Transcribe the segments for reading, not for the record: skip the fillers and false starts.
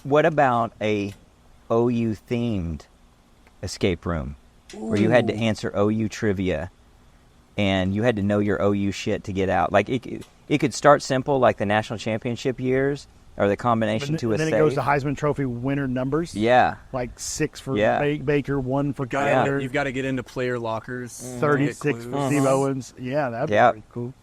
What about a OU themed escape room where you had to answer OU trivia and you had to know your OU shit to get out? Like it could start simple, like the national championship years or the combination to a then safe. it goes to Heisman Trophy winner numbers. Yeah. Like 6 for Yeah. Baker, 1 for Kyler. You've got to get into player lockers. 36 for Steve Owens. Yeah, that'd be pretty cool.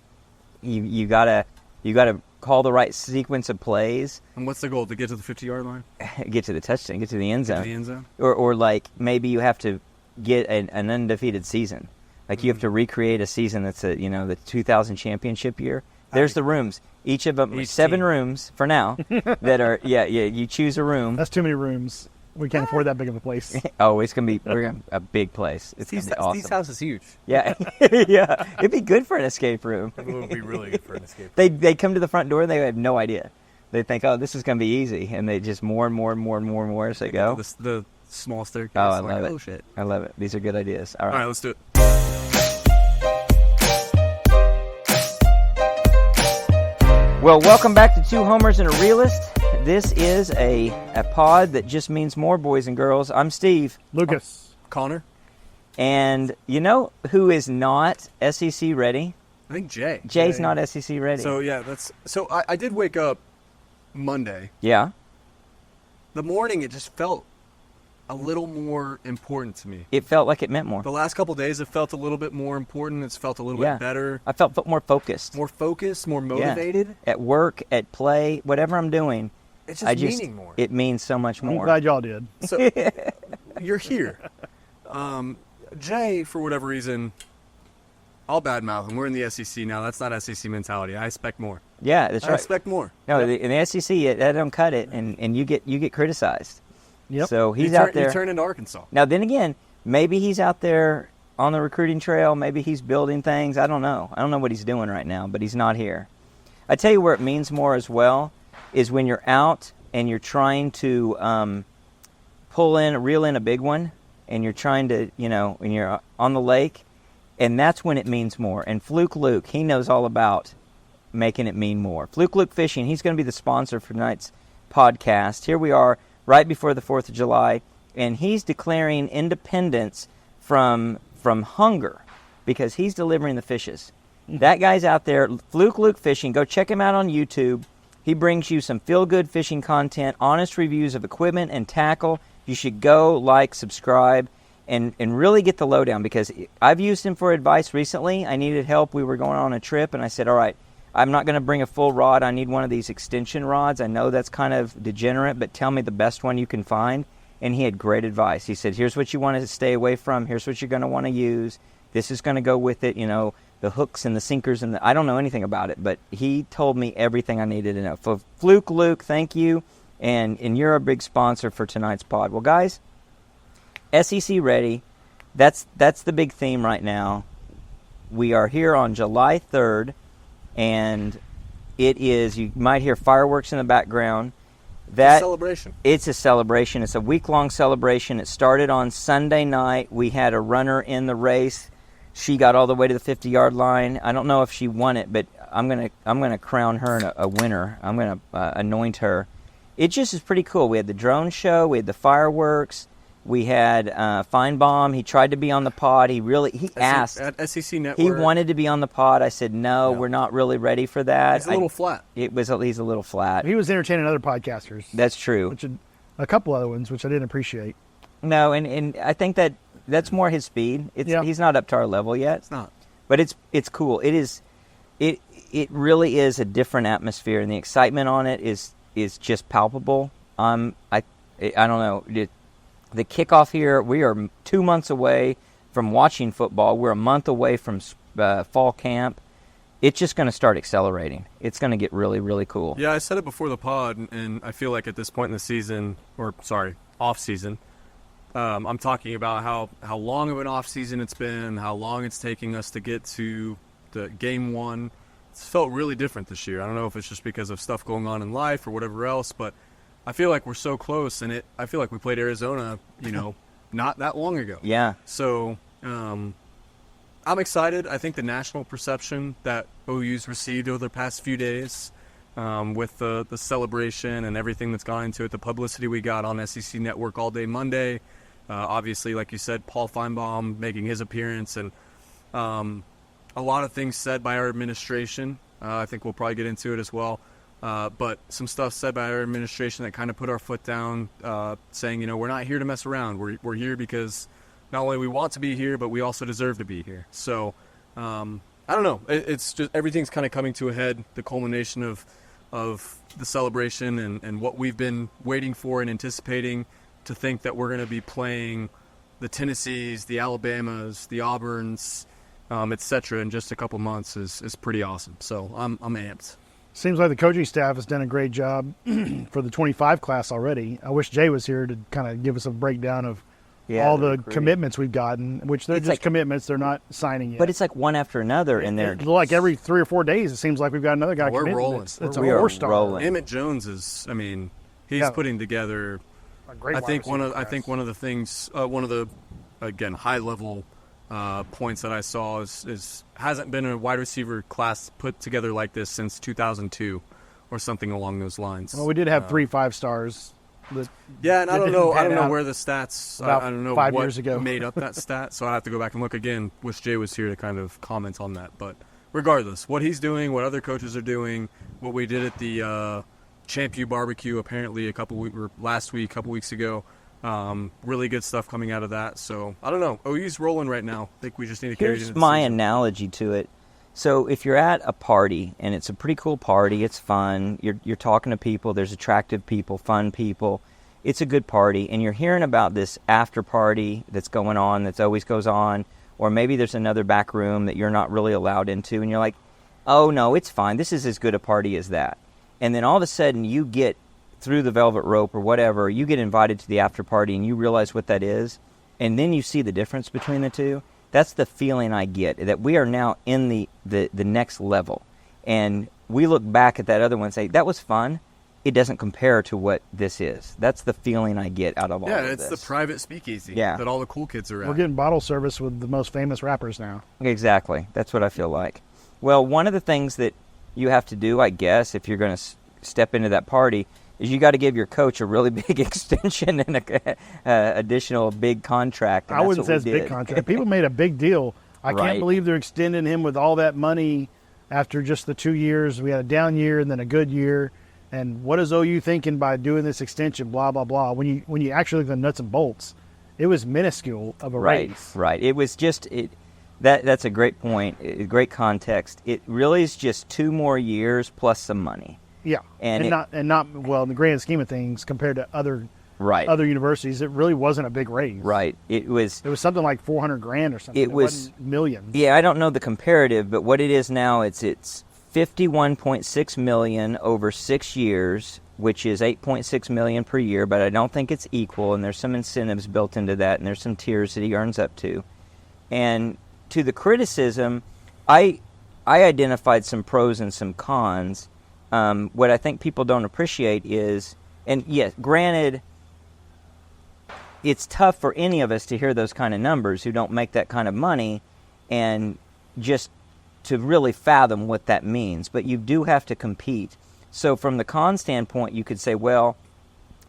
You gotta call the right sequence of plays. And what's the goal? To get to the 50-yard line? Get to the touchdown, get to the end zone. Get to the end zone? Or like maybe you have to get an undefeated season. Like you have to recreate a season that's the 2000 championship year. There's the rooms. Each of them, 7 rooms for now that are you choose a room. That's too many rooms. We can't afford that big of a place. Oh, it's gonna be a big place. It's gonna be awesome. Steve's house is huge. Yeah, yeah. It'd be good for an escape room. It would be really good for an escape room. They come to the front door and they have no idea. They think, oh, this is gonna be easy, and they just more and more as they go. The small staircase. Oh, I love it. Oh shit. I love it. These are good ideas. All right, let's do it. Well, welcome back to Two Homers and a Realist. This is a pod that just means more, boys and girls. I'm Steve. Lucas. Connor. And you know who is not SEC ready? I think Jay. Jay's not SEC ready. So yeah, I did wake up Monday. Yeah. The morning it just felt a little more important to me. It felt like it meant more. The last couple of days it felt a little bit more important. It's felt a little bit better. I felt more focused. More focused, more motivated. Yeah. At work, at play, whatever I'm doing. It's just meaning more. It means so much more. I'm glad y'all did. So you're here. Jay, for whatever reason, I'll badmouth him. We're in the SEC now. That's not SEC mentality. I expect more. Yeah, that's right. I expect more. No, in the SEC, that don't cut it, and you get criticized. Yep. So he's out there. You turn into Arkansas. Now, then again, maybe he's out there on the recruiting trail. Maybe he's building things. I don't know. I don't know what he's doing right now, but he's not here. I tell you where it means more as well is when you're out and you're trying to reel in a big one, and you're trying to, when you're on the lake, and that's when it means more. And Fluke Luke, he knows all about making it mean more. Fluke Luke Fishing, he's going to be the sponsor for tonight's podcast. Here we are right before the 4th of July, and he's declaring independence from hunger because he's delivering the fishes. That guy's out there, Fluke Luke Fishing. Go check him out on YouTube. He brings you some feel-good fishing content, honest reviews of equipment and tackle. You should go, like, subscribe, and really get the lowdown because I've used him for advice recently. I needed help. We were going on a trip, and I said, all right, I'm not going to bring a full rod. I need one of these extension rods. I know that's kind of degenerate, but tell me the best one you can find. And he had great advice. He said, here's what you want to stay away from. Here's what you're going to want to use. This is going to go with it, the hooks and the sinkers. I don't know anything about it, but he told me everything I needed to know. So Fluke Luke, thank you. And you're a big sponsor for tonight's pod. Well, guys, SEC ready. That's the big theme right now. We are here on July 3rd. And it is, you might hear fireworks in the background. It's a celebration. It's a celebration. It's a week-long celebration. It started on Sunday night. We had a runner in the race. She got all the way to the 50-yard line. I don't know if she won it, but I'm gonna crown her a winner. I'm gonna anoint her. It just is pretty cool. We had the drone show. We had the fireworks. We had Feinbaum. He tried to be on the pod. He asked. At SEC Network. He wanted to be on the pod. I said, no, we're not really ready for that. He's a little flat. He's a little flat. He was entertaining other podcasters. That's true. A couple other ones, which I didn't appreciate. No, and I think that's more his speed. He's not up to our level yet. It's not. But it's cool. It really is a different atmosphere, and the excitement on it is just palpable. I don't know. The kickoff here, we are 2 months away from watching football. We're a month away from fall camp. It's just going to start accelerating. It's going to get really, really cool. Yeah, I said it before the pod, and I feel like at this point in the season, off season, I'm talking about how long of an off season it's been, how long it's taking us to get to the game one. It's felt really different this year. I don't know if it's just because of stuff going on in life or whatever else, but I feel like we're so close, and I feel like we played Arizona, not that long ago. Yeah. So I'm excited. I think the national perception that OU's received over the past few days with the celebration and everything that's gone into it, the publicity we got on SEC Network all day Monday. Obviously, like you said, Paul Feinbaum making his appearance, and a lot of things said by our administration. I think we'll probably get into it as well. But some stuff said by our administration that kind of put our foot down, saying, we're not here to mess around. We're here because not only we want to be here, but we also deserve to be here. So, I don't know. It's just everything's kind of coming to a head, the culmination of the celebration and what we've been waiting for and anticipating, to think that we're going to be playing the Tennessees, the Alabamas, the Auburns, etc. in just a couple months is pretty awesome. So I'm amped. Seems like the coaching staff has done a great job for the 25 class already. I wish Jay was here to kind of give us a breakdown of all the commitments we've gotten, which they're just commitments. They're not signing yet. But it's like one after another, and they're like every 3 or 4 days. It seems like we've got another guy. We're committing. rolling. It's We a are horse star. rolling. Emmett Jones is. He's putting together. A great I wide think receiver one of the things, one of the again high level points that I saw is hasn't been a wide receiver class put together like this since 2002 or something along those lines. Well, we did have 3 5-stars. Yeah, and I don't know out where the stats. about I don't know 5 what years ago. made up that stat, so I have to go back and look again. Wish Jay was here to kind of comment on that. But regardless, what he's doing, what other coaches are doing, what we did at the Champ U barbecue apparently a couple weeks ago. Really good stuff coming out of that. So I don't know. OU's rolling right now. I think we just need to carry it Here's into the my season. analogy to it. So if you're at a party and it's a pretty cool party, it's fun. You're talking to people. There's attractive people, fun people. It's a good party, and you're hearing about this after party that's going on, that's always goes on, or maybe there's another back room that you're not really allowed into, and you're like, oh no, it's fine. This is as good a party as that. And then all of a sudden you get through the velvet rope or whatever, you get invited to the after party and you realize what that is, and then you see the difference between the two. That's the feeling I get, that we are now in the next level. And we look back at that other one and say, that was fun. It doesn't compare to what this is. That's the feeling I get out of all of this. Yeah, it's the private speakeasy Yeah. that all the cool kids are at. We're getting bottle service with the most famous rappers now. Exactly. That's what I feel like. Well, one of the things that you have to do, I guess, if you're going to step into that party, is you got to give your coach a really big extension and a additional big contract. And I that's wouldn't say what it's we a big did. contract. People made a big deal. I Right. can't believe they're extending him with all that money after just the 2 years. We had a down year and then a good year. And what is OU thinking by doing this extension? Blah blah blah. When you actually look at the nuts and bolts, it was minuscule of a raise. Right. It was just that's a great point. A great context. It really is just 2 more years plus some money. Yeah, And not well in the grand scheme of things compared to other Right. universities. It really wasn't a big raise. Right. It was. It was something like $400,000 or something. It was- wasn't millions. Yeah, I don't know the comparative, but what it is now, it's $51.6 million over 6 years, which is $8.6 million per year. But I don't think it's equal, and there's some incentives built into that, and there's some tiers that he earns up to. And to the criticism, I identified some pros and some cons. What I think people don't appreciate is, and yes, granted, it's tough for any of us to hear those kind of numbers who don't make that kind of money, and just to really fathom what that means. But you do have to compete. So from the con standpoint, you could say, well,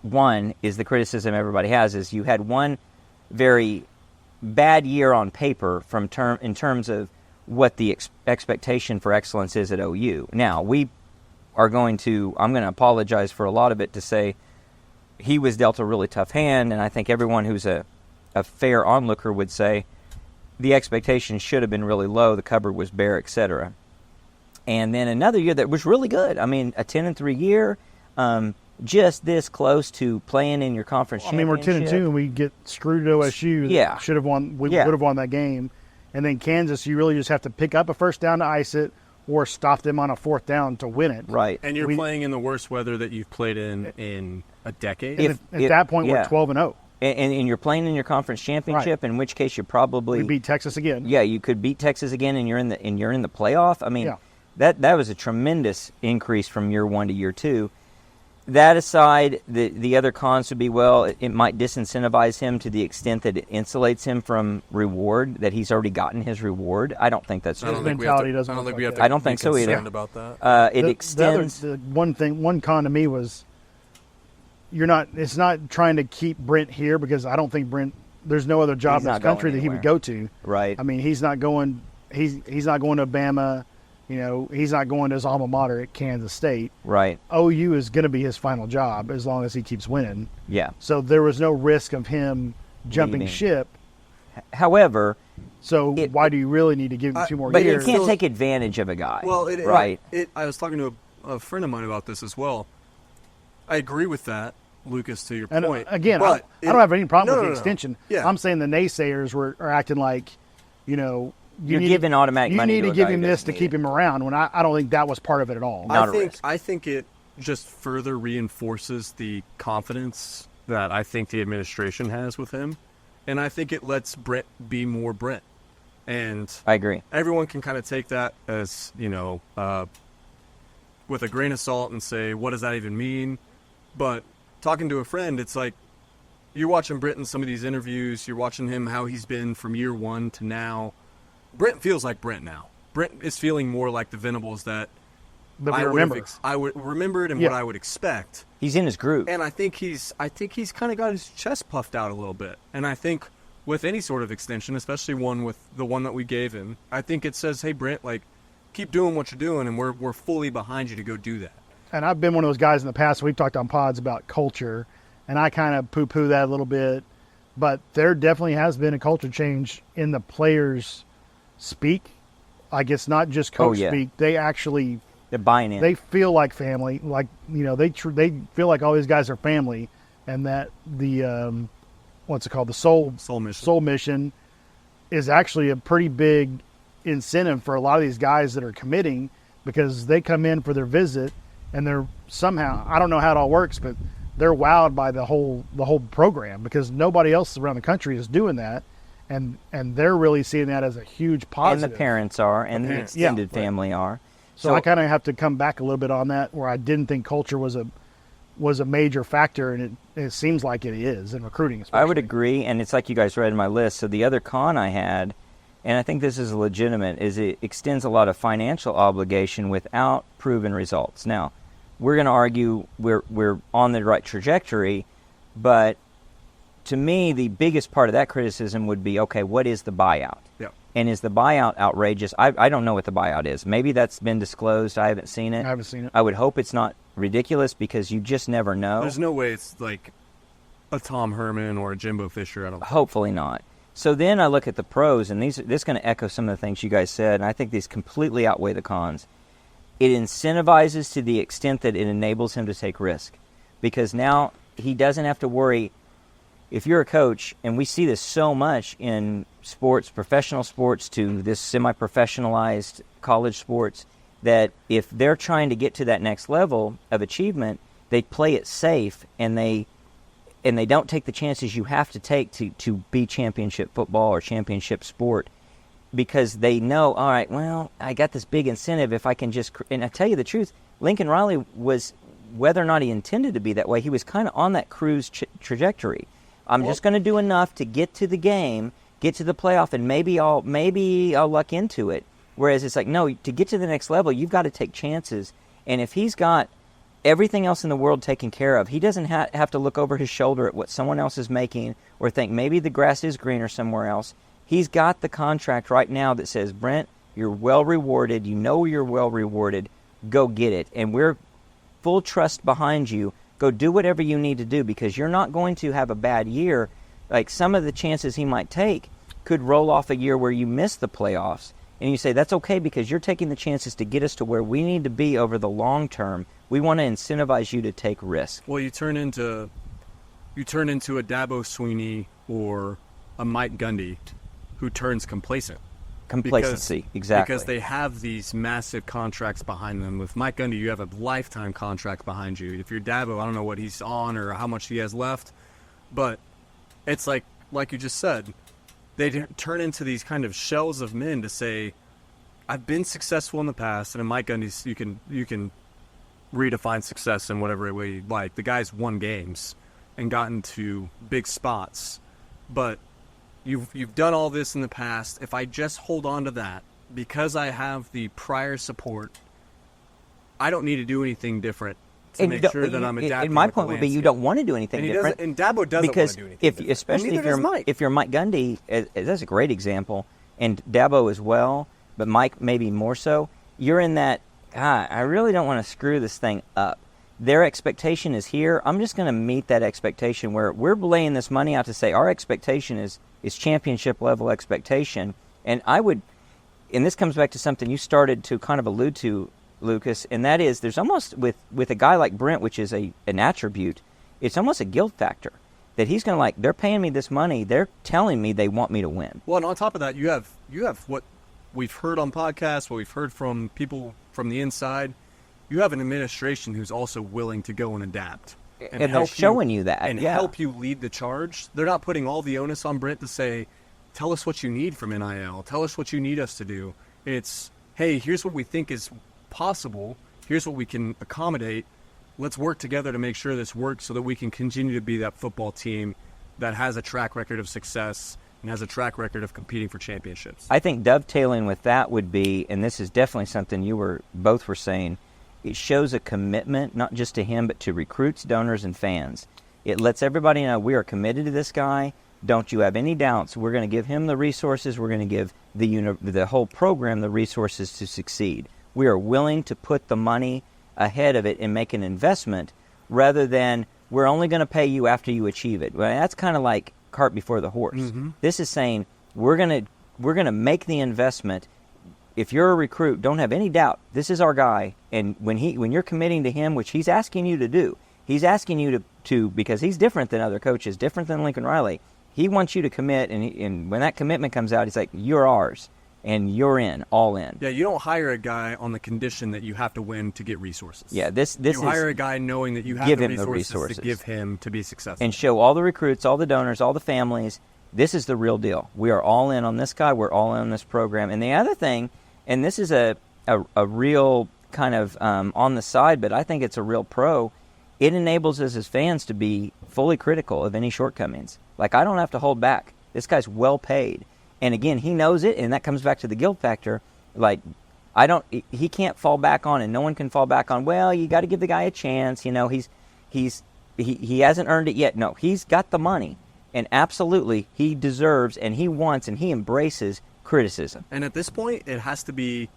one is the criticism everybody has is you had one very bad year on paper in terms of what the expectation for excellence is at OU. Now, I'm going to apologize for a lot of it to say he was dealt a really tough hand, and I think everyone who's a fair onlooker would say the expectation should have been really low, the cupboard was bare, etc. And then another year that was really good. I mean, a 10-3 year, just this close to playing in your conference I mean, we're championship. 10-2, and we get screwed at OSU. Yeah. Should have won. We Yeah. would have won that game. And then Kansas, you really just have to pick up a first down to ice it, or stop them on a 4th down to win it. Right. And you're We- playing in the worst weather that you've played in a decade. And at that point, yeah. we're 12-0. And you're playing in your conference championship, in which case you're probably We beat Texas again. Yeah, you could beat Texas again, and you're in the playoff. I mean, Yeah. that was a tremendous increase from year 1 to year 2. that aside, the other cons would be, well, it might disincentivize him to the extent that it insulates him from reward, that he's already gotten his reward. I don't think that's I don't true. think we have mentality to, doesn't I don't work think we like have that. to I don't think be so either. concerned about that. It The extends. one con to me was it's not trying to keep Brent here, because I don't think there's no other job He's in this not going country that he would anywhere. go to. Right. I mean, he's not going to Bama, he's not going to his alma mater at Kansas State. Right. OU is going to be his final job as long as he keeps winning. Yeah. So there was no risk of him jumping Leaving. ship. However, So It- why do you really need to give him 2 more but you years? can't Still- take advantage of a guy. Well, right. I was talking to a friend of mine about this as well. I agree with that, Lucas, to your And point. again, but I don't have any problem No, with the no, no. extension. Yeah. I'm saying the naysayers are acting like, you You're need giving automatic you money need to to a give guy who him this doesn't to need keep it. him around, when I don't think that was part of it at all. Not a risk. I think it just further reinforces the confidence that I think the administration has with him, and I think it lets Brent be more Brent. And I agree. everyone can kind of take that as, with a grain of salt and say, what does that even mean? But talking to a friend, it's like you're watching Brent in some of these interviews, you're watching him, how he's been from year one to now. Brent feels like Brent now. Brent is feeling more like the Venables that But I remember, would remembered and Yeah. what I would expect. He's in his groove. And I think he's kind of got his chest puffed out a little bit. And I think with any sort of extension, especially one with the one that we gave him, I think it says, hey, Brent, like, keep doing what you're doing, and we're fully behind you to go do that. and I've been one of those guys in the past. We've talked on pods about culture, and I kind of poo-poo that a little bit. But there definitely has been a culture change in the players speak. Like, it's not just coach yeah. speak. They actually They're buying in. they feel like family. Like, they feel like all these guys are family, and that the what's it called, the soul mission is actually a pretty big incentive for a lot of these guys that are committing, because they come in for their visit and they're somehow, I don't know how it all works, but they're wowed by the whole program, because nobody else around the country is doing that, and they're really seeing that as a huge and positive. the parents are, and the parents. extended Yeah, right. family are. So I kind of have to come back a little bit on that, where I didn't think culture was a major factor, and it seems like it is in recruiting. Especially. I would agree, and it's like you guys read in my list. So the other con I had, and I think this is legitimate, is it extends a lot of financial obligation without proven results. Now, we're going to argue we're on the right trajectory, but to me, the biggest part of that criticism would be, okay, what is the buyout? Yeah. And is the buyout outrageous? I don't know what the buyout is. Maybe that's been disclosed. I haven't seen it. I haven't seen it. I would hope it's not ridiculous, because you just never know. There's no way it's like a Tom Herman or a Jimbo Fisher. I don't. Hopefully not. So then I look at the pros, and this is going to echo some of the things you guys said, and I think these completely outweigh the cons. It incentivizes to the extent that it enables him to take risk, because now he doesn't have to worry. If you're a coach, and we see this so much in sports, professional sports to this semi-professionalized college sports, that if they're trying to get to that next level of achievement, they play it safe, and they don't take the chances you have to take to be championship football or championship sport, because they know, all right, well, I got this big incentive if I can just – and I tell you the truth, Lincoln Riley was, whether or not he intended to be that way, he was kind of on that cruise trajectory. I'm just going to do enough to get to the game, get to the playoff, and maybe I'll luck into it. Whereas it's like, no, to get to the next level, you've got to take chances. And if he's got everything else in the world taken care of, he doesn't have to look over his shoulder at what someone else is making or think maybe the grass is greener somewhere else. He's got the contract right now that says, Brent, you're well rewarded. You know you're well rewarded. Go get it. And we're full trust behind you. Go do whatever you need to do, because you're not going to have a bad year. Like, some of the chances he might take could roll off a year where you miss the playoffs. And you say, that's okay, because you're taking the chances to get us to where we need to be over the long term. We want to incentivize you to take risks. Well, you turn into a Dabo Sweeney or a Mike Gundy who turns complacent. Complacency, exactly. Because they have these massive contracts behind them. With Mike Gundy, you have a lifetime contract behind you. If you're Dabo, I don't know what he's on or how much he has left, but it's like you just said, they turn into these kind of shells of men to say, I've been successful in the past, and in Mike Gundy's, you can redefine success in whatever way you like. The guy's won games and gotten to big spots, but you've done all this in the past. If I just hold on to that because I have the prior support, I don't need to do anything different to make sure that I'm adapting. And my with point the would be you landscape. don't want to do anything And different. And Dabo doesn't because want to do anything different. especially And if neither does Mike. you're Mike Gundy, that's a great example, and Dabo as well, but Mike maybe more so. You're in that, I really don't want to screw this thing up. Their expectation is here. I'm just going to meet that expectation where we're laying this money out to say our expectation is championship level expectation. And and this comes back to something you started to kind of allude to, Lucas, and that is there's almost with a guy like Brent, which is an attribute, it's almost a guilt factor that he's going to they're paying me this money, they're telling me they want me to win. Well, and on top of that, you have what we've heard on podcasts, what we've heard from people from the inside. You have an administration who's also willing to go and adapt. And they're showing you that. And yeah. help you lead the charge. They're not putting all the onus on Brent to say, tell us what you need from NIL. Tell us what you need us to do. It's, hey, here's what we think is possible. Here's what we can accommodate. Let's work together to make sure this works so that we can continue to be that football team that has a track record of success and has a track record of competing for championships. I think dovetailing with that would be, and this is definitely something you both were saying, it shows a commitment, not just to him, but to recruits, donors, and fans. It lets everybody know we are committed to this guy. Don't you have any doubts? We're going to give him the resources. We're going to give the whole program the resources to succeed. We are willing to put the money ahead of it and make an investment rather than we're only going to pay you after you achieve it. Well, that's kind of like cart before the horse. Mm-hmm. This is saying we're going to make the investment. If you're a recruit, don't have any doubt. This is our guy, and when you're committing to him, which he's asking you to do, he's asking you to because he's different than other coaches, different than Lincoln Riley. He wants you to commit, and when that commitment comes out, he's like, "You're ours, and you're in, all in." Yeah, you don't hire a guy on the condition that you have to win to get resources. Yeah, this you is hire a guy knowing that you have the resources to give him to be successful, and show all the recruits, all the donors, all the families. This is the real deal. We are all in on this guy. We're all in on this program. And the other thing. And this is a real kind of on the side, but I think it's a real pro. It enables us as fans to be fully critical of any shortcomings. Like, I don't have to hold back. This guy's well paid. And again, he knows it, and that comes back to the guilt factor. Like, he can't fall back on, and no one can fall back on, well, you got to give the guy a chance. You know, he hasn't earned it yet. No, he's got the money. And absolutely, he deserves, and he wants, and he embraces criticism. And at this point, it has to be,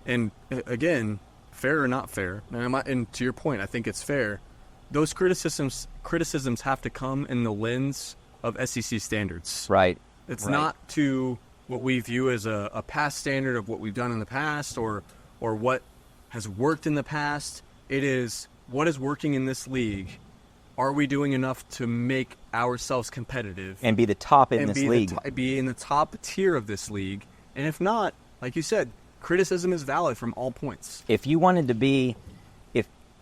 and again, fair or not fair, and to your point, I think it's fair, those criticisms have to come in the lens of SEC standards. Right. It's not to what we view as a past standard of what we've done in the past or what has worked in the past. It is what is working in this league. Are we doing enough to make ourselves competitive and be the top in this league? Be in the top tier of this league. And if not, like you said, criticism is valid from all points. If you wanted to be,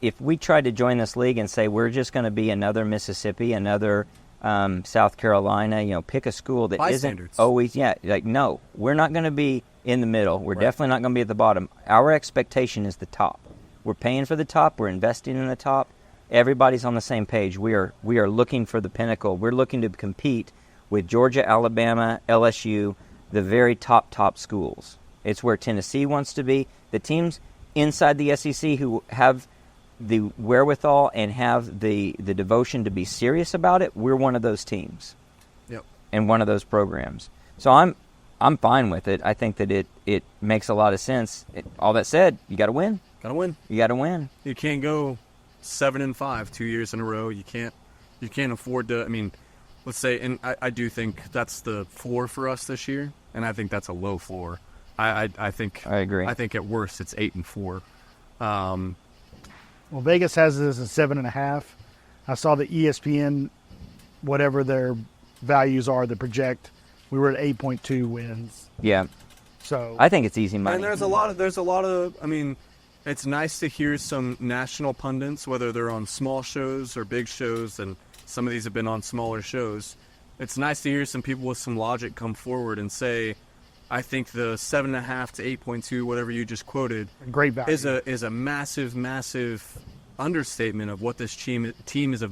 if we tried to join this league and say we're just going to be another Mississippi, another South Carolina, pick a school that isn't always, no, we're not going to be in the middle. We're definitely not going to be at the bottom. Our expectation is the top. We're paying for the top. We're investing in the top. Everybody's on the same page. We are looking for the pinnacle. We're looking to compete with Georgia, Alabama, LSU, the very top schools. It's where Tennessee wants to be. The teams inside the SEC who have the wherewithal and have the devotion to be serious about it, we're one of those teams. Yep. And one of those programs. So I'm fine with it. I think that it makes a lot of sense. All that said, you got to win. Got to win. You got to win. You can't go 7-5 2 years in a row. You can't afford to. I mean, let's say, and I do think that's the floor for us this year, and I think that's a low floor. I think I agree. I think at worst it's 8-4. Well, Vegas has this at 7.5. I saw the ESPN, whatever their values are, the project. We were at 8.2 wins. Yeah. So I think it's easy money. And there's a lot of. I mean, it's nice to hear some national pundits, whether they're on small shows or big shows, and some of these have been on smaller shows. It's nice to hear some people with some logic come forward and say, I think the 7.5 to 8.2, whatever you just quoted, Great value. is a massive understatement of what this team is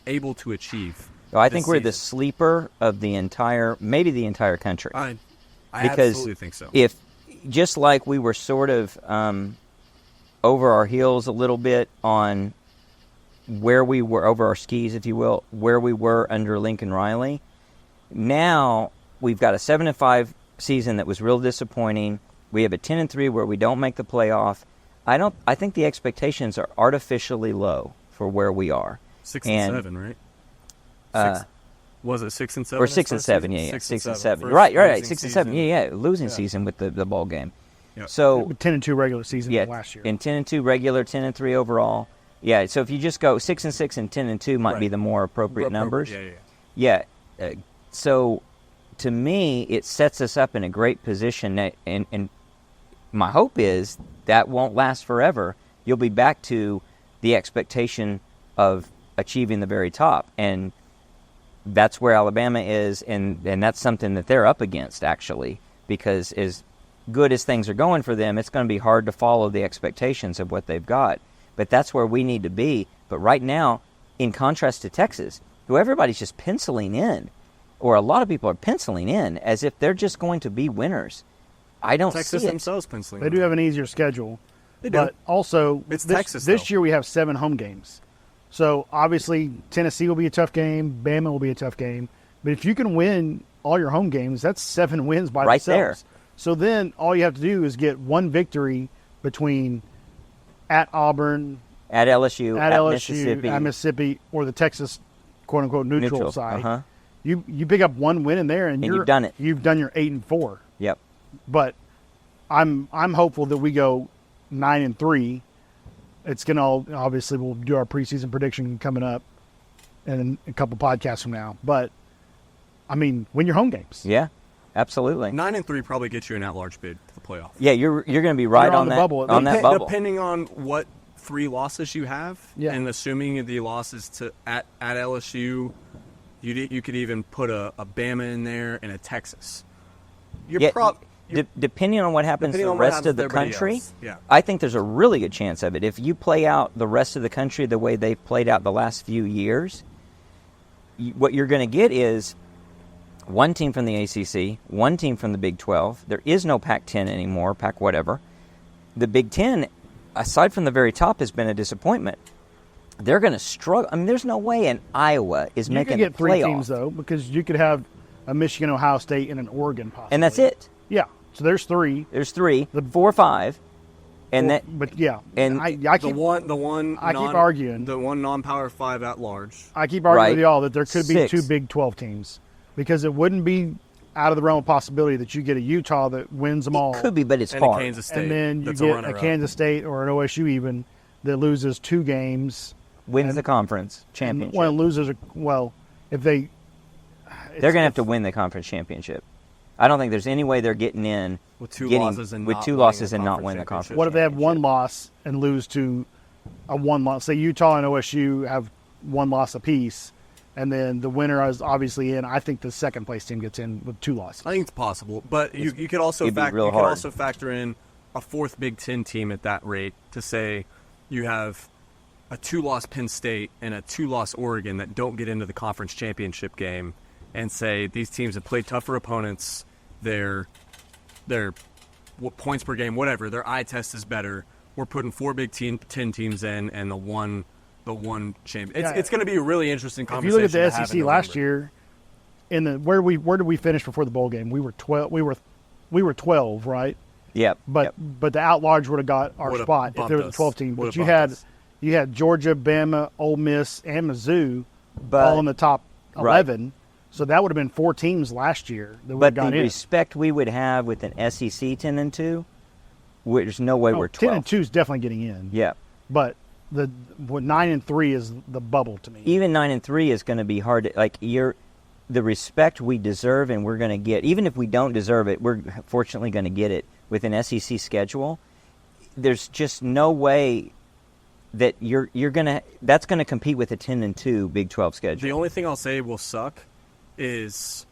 able to achieve. So I this think we're the season. sleeper of maybe the entire country. I Because absolutely think so. If just like we were sort of over our heels a little bit on where we were, over our skis, if you will, where we were under Lincoln Riley, now we've got a 7-5 season that was real disappointing. We have a 10-3 where we don't make the playoff. I think the expectations are artificially low for where we are. 6 and, and 7, right? Uh, Was it 6 and 7? or 6 and 7, yeah, 6 and 7. First Right, losing 6 and 7, season. yeah, losing season with the ball game. Yeah. So 10-2 regular season yeah, last year. in 10-2 regular, 10-3 overall. Yeah, so if you just go 6 and 6 and 10-2 might be Right. the more appropriate numbers. Yeah. So to me, it sets us up in a great position, and my hope is that won't last forever. You'll be back to the expectation of achieving the very top, and that's where Alabama is, and that's something that they're up against, actually, because as good as things are going for them, it's going to be hard to follow the expectations of what they've got. But that's where we need to be. But right now, in contrast to Texas, who everybody's just penciling in, or a lot of people are penciling in as if they're just going to be winners. I don't Texas see it. themselves penciling. They do have an easier schedule. They do. But also, It's this, Texas, this though. year we have 7 home games. So obviously Tennessee will be a tough game. Bama will be a tough game. But if you can win all your home games, that's 7 wins by Right themselves. there. So then all you have to do is get one victory between at Auburn, At LSU, at LSU, Mississippi. at Mississippi, or the Texas quote unquote neutral side. Uh-huh. You pick up one win in there, and you've done it. You've done your 8-4. Yep. But I'm hopeful that we go 9-3. It's gonna obviously we'll do our preseason prediction coming up in a couple podcasts from now. But I mean, win your home games. Yeah, absolutely. 9 and 3 probably gets you an at-large bid to the playoff. Yeah, you're going to be right You're on on the that bubble. on that bubble. Depending on what 3 losses you have, Yeah. and assuming the losses to at LSU, you could even put a Bama in there and a Texas. You're Yeah, depending on what happens Depending the on what rest happens of the to everybody country, else, yeah. I think there's a really good chance of it. If you play out the rest of the country the way they've played out the last few years, what you're going to get is one team from the ACC, one team from the Big 12. There is no Pac-10 anymore, Pac whatever. The Big 10, aside from the very top, has been a disappointment. They're going to struggle. I mean, there's no way an Iowa is You making could get the 3 playoff. teams though, because you could have a Michigan, Ohio State, and an Oregon possibly. And that's it. Yeah. So there's 3. There's 3, 4 or 5, and that. But yeah, and I the keep one I keep arguing. the one non-power 5 at large. arguing Right. with y'all that there could be 6. 2 Big 12 teams, because it wouldn't be out of the realm of possibility that you get a Utah that wins them all. Could be, but it's And a hard. Kansas State. And then you that's get a runner-up. Kansas State or an OSU even that loses 2 games. Wins and- the conference And, championship. well, losers are, well, if they They're going to have to win the conference championship. I don't think there's any way they're getting in With 2 getting- losses and with not 2 winning losses the and not conference win the championship. conference. What if they have one championship. loss and lose to a 1 loss? Say Utah and OSU have 1 loss apiece, and then the winner is obviously in. I think the second place team gets in with 2 losses. I think it's possible, but you could also it'd be real you could hard. also factor in a 4th Big Ten team at that rate to say you have a 2-loss Penn State and a 2-loss Oregon that don't get into the conference championship game, and say these teams have played tougher opponents. Their points per game, whatever. Their eye test is better. We're putting 4 Big Ten teams in, and the one champ. It's going to be a really interesting If you conversation. look at the to have in SEC last November. year, in the where did we finish before the bowl game? We were 12. We were 12, right? Yep. But yep. the at-large would have got our Would've spot if bumped there was a us. 12 team. Would've But you bumped had us. Georgia, Bama, Ole Miss, and Mizzou But- all in the top right. 11. So that would have been 4 teams last year that would But have got the in. respect we would have with an SEC 10-2, there's no way we're 10 12. and 2 is definitely getting in. Yeah. But the 9 and 3 is the bubble to me. Even 9 and 3 is going to be hard. The respect we deserve and we're going to get, even if we don't deserve it, we're fortunately going to get it with an SEC schedule. There's just no way that that's going to compete with a 10-2 Big 12 schedule. The only thing I'll say will suck is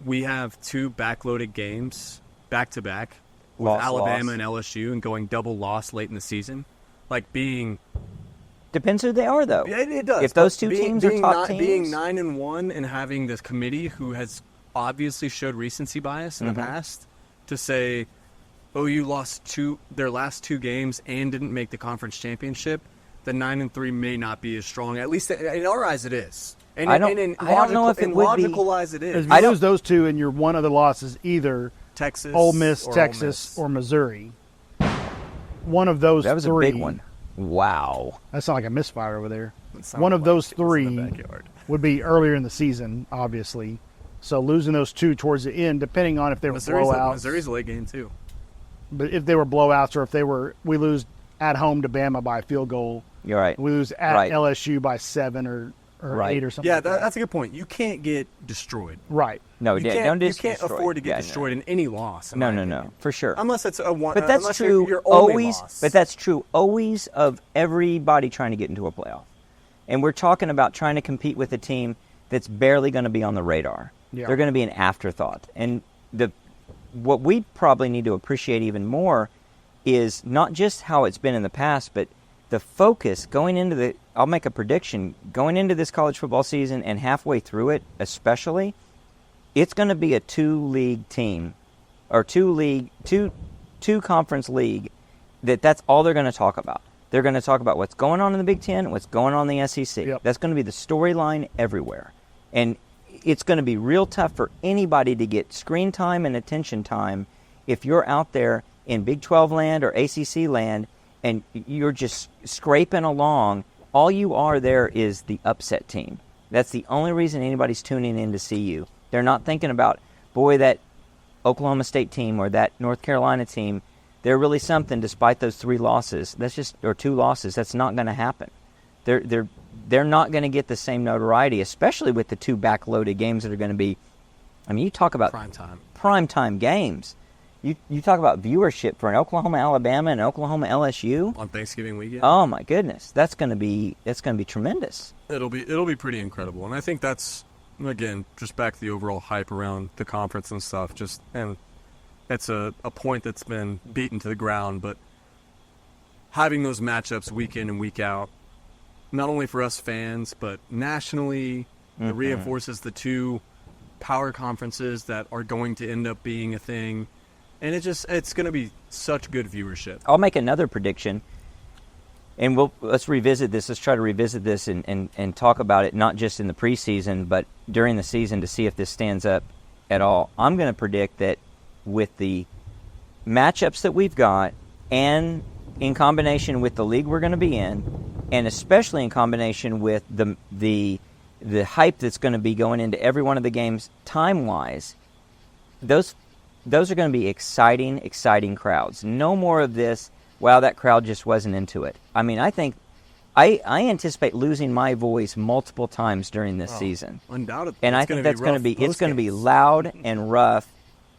we have 2 backloaded games back to back with Loss. Alabama and LSU, and going double loss late in the season, like being. Depends who they are, though. Yeah, it does. If those But two teams are top teams, being 9-1 and having this committee who has obviously showed recency bias in the Mm-hmm. past to say, OU lost their last 2 games and didn't make the conference championship, the 9-3 may not be as strong. At least in our eyes, it is. And I don't know if it would be. logical eyes, it is. If you lose those two and your one other loss is either Texas, Ole Miss, or Texas, or Missouri, one of those that was three. a big one. Wow. That sounded like a misfire over there. It sounded One of like those it was in the three backyard. would be earlier in the season, obviously. So losing those two towards the end, depending on if they were blowouts. Missouri's a late game too. But if they were blowouts, or if we lose at home to Bama by a field goal, You're right. we lose at Right. LSU by 7 or Right. 8 or something. Yeah, like that. that's a good point. You can't get destroyed. Right. No, You don't can't afford to get Yeah, no. destroyed in any loss. in No, my no, no, opinion. for sure. Unless it's a one. But that's unless true Your only always. loss. But that's true always of everybody trying to get into a playoff. And we're talking about trying to compete with a team that's barely going to be on the radar. Yeah. They're going to be an afterthought. And what we probably need to appreciate even more is not just how it's been in the past, but the focus going into the. I'll make a prediction going into this college football season and halfway through it, especially. It's going to be a 2-league team, or two conference league. That's all they're going to talk about. They're going to talk about what's going on in the Big Ten, what's going on in the SEC. Yep. That's going to be the storyline everywhere, and it's going to be real tough for anybody to get screen time and attention time if you're out there in Big 12 land or ACC land and you're just scraping along. All you are there is the upset team. That's the only reason anybody's tuning in to see you. They're not thinking about, boy, that Oklahoma State team or that North Carolina team, they're really something despite those 3 losses. Or 2 losses. That's not going to happen. They're not going to get the same notoriety, especially with the 2 backloaded games that are going to be. I mean, you talk about prime time games. You talk about viewership for an Oklahoma Alabama and Oklahoma LSU on Thanksgiving weekend. Oh my goodness, that's going to be tremendous. It'll be pretty incredible, and I think that's, again, just back to the overall hype around the conference and stuff. And it's a point that's been beaten to the ground, but having those matchups week in and week out, not only for us fans but nationally, it reinforces the 2 power conferences that are going to end up being a thing. And it's going to be such good viewership. I'll make another prediction, and let's revisit this. Let's try to revisit this and talk about it, not just in the preseason, but during the season to see if this stands up at all. I'm going to predict that with the matchups that we've got, and in combination with the league we're going to be in, and especially in combination with the hype that's going to be going into every one of the games time-wise, those are going to be exciting crowds. No more of this, wow, that crowd just wasn't into it. I mean, I think I anticipate losing my voice multiple times during this season. Undoubtedly. And I think that's going to be loud and rough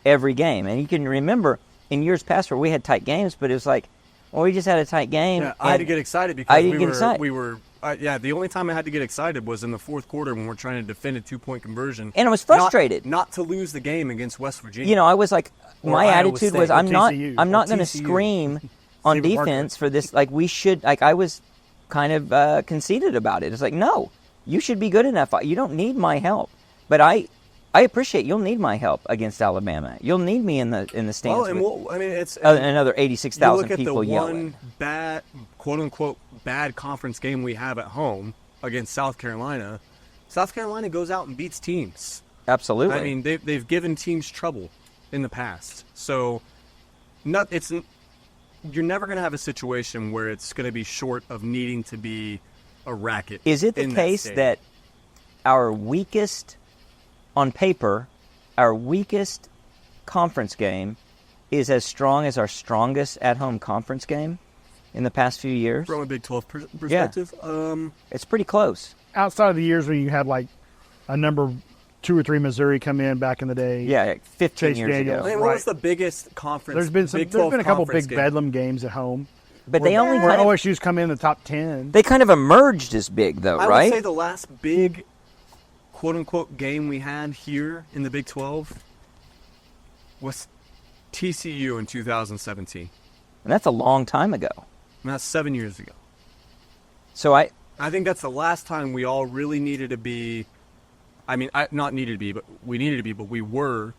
every game. And you can remember in years past where we had tight games, but it was like, well, we just had a tight game. Yeah, I had to get excited because I didn't get excited. The only time I had to get excited was in the 4th quarter when we're trying to defend a 2-point conversion. And I was frustrated. Not to lose the game against West Virginia. You know, I was like, my Iowa attitude State, was, or I'm not going to TCU. scream on Stephen Parker. defense for this. Like, we should, like, I was kind of conceited about it. It's like, no, you should be good enough. You don't need my help. But I appreciate you'll need my help against Alabama. You'll need me in the stands. Well, and with it's another 86,000 people you look at the yelling. one bad, quote unquote, bad conference game we have at home against South Carolina. South Carolina goes out and beats teams. Absolutely. I mean, they've given teams trouble in the past. So, you're never going to have a situation where it's going to be short of needing to be a racket. Is it the in case state. that our weakest, on paper, our weakest conference game is as strong as our strongest at-home conference game in the past few years? from a Big 12 perspective? It's pretty close. Outside of the years when you had like a number 2 or 3 Missouri come in back in the day. Yeah, like 15 Chase years Daniels. I ago. mean, what was the biggest conference? There's Big 12 been a couple conference big game? Bedlam games at home. But they only where kind of, OSU's come in the top 10. they kind of emerged as big, though, I right? would say the last big quote-unquote game we had here in the Big 12 was TCU in 2017. And that's a long time ago. And that's 7 years ago. So I think that's the last time we all really needed to be. I mean, not needed to be, but we needed to be, but we were.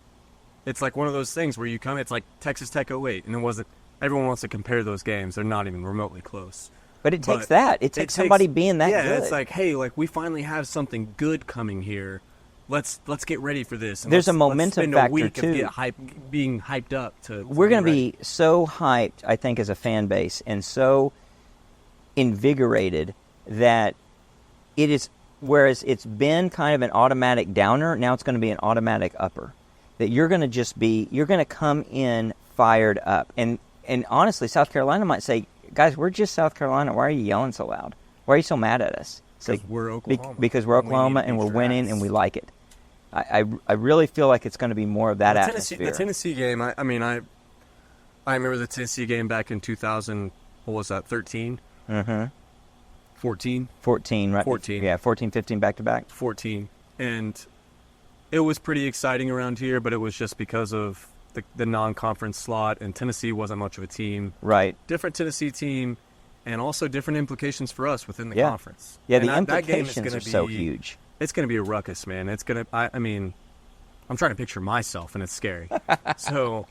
It's like one of those things where you come, it's like Texas Tech 08, and it wasn't. Everyone wants to compare those games. They're not even remotely close. But it takes that. It takes somebody being that good. Yeah, it's like, hey, like we finally have something good coming here. Let's get ready for this. And There's a momentum let's spend factor, a week too. Of being hyped up to. We're going to ready. be so hyped, I think, as a fan base, and so invigorated that it is. Whereas it's been kind of an automatic downer, now it's going to be an automatic upper. That you're going to come in fired up, and honestly, South Carolina might say, guys, we're just South Carolina. Why are you yelling so loud? Why are you so mad at us? Because we're Oklahoma. Because we're Oklahoma and we're winning and we like it. I really feel like it's going to be more of that atmosphere. The Tennessee game, I remember the Tennessee game back in 2000, what was that, 13? Mm-hmm. 14? 14, right? 14. Yeah, 14, 15 back-to-back. 14. And it was pretty exciting around here, but it was just because of the non-conference slot, and Tennessee wasn't much of a team. Right. Different Tennessee team, and also different implications for us within the Yeah. conference. Yeah, And the that game is implications gonna are so be- huge. It's going to be a ruckus, man. It's going to, I mean, I'm trying to picture myself, and it's scary. So,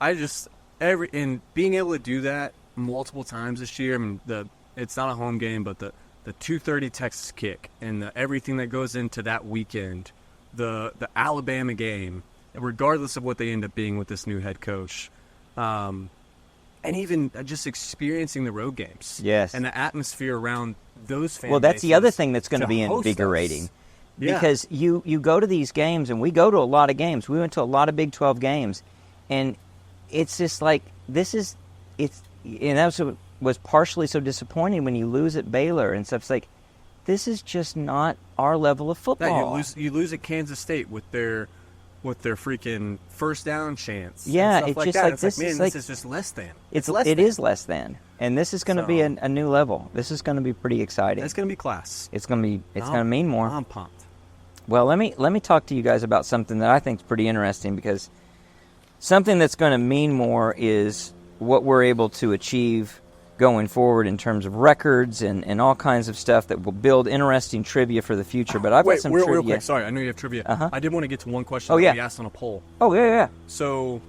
and being able to do that multiple times this year, I mean, it's not a home game, but the 2:30 Texas kick and everything that goes into that weekend, the Alabama game, regardless of what they end up being with this new head coach, and even just experiencing the road games. Yes. And the atmosphere around those fan Well, that's the other bases thing that's going to be host us. invigorating. Yeah. Because you go to these games, and we go to a lot of games. We went to a lot of Big 12 games, and it's just like, and that was partially so disappointing when you lose at Baylor and stuff. It's like, this is just not our level of football. Yeah, you lose at Kansas State with their freaking first down chance. Yeah, and stuff it's like just that. like, It's this man, is like- this is just less than. It is less than, and this is going to be a new level. This is going to be pretty exciting. It's going to be class. It's going to mean more. I'm pumped. Well, let me talk to you guys about something that I think is pretty interesting, because something that's going to mean more is what we're able to achieve going forward in terms of records and all kinds of stuff that will build interesting trivia for the future. But I've got some trivia. Real quick. Sorry, I know you have trivia. Uh-huh. I did want to get to one question Oh, that yeah. we asked on a poll. Oh, yeah. So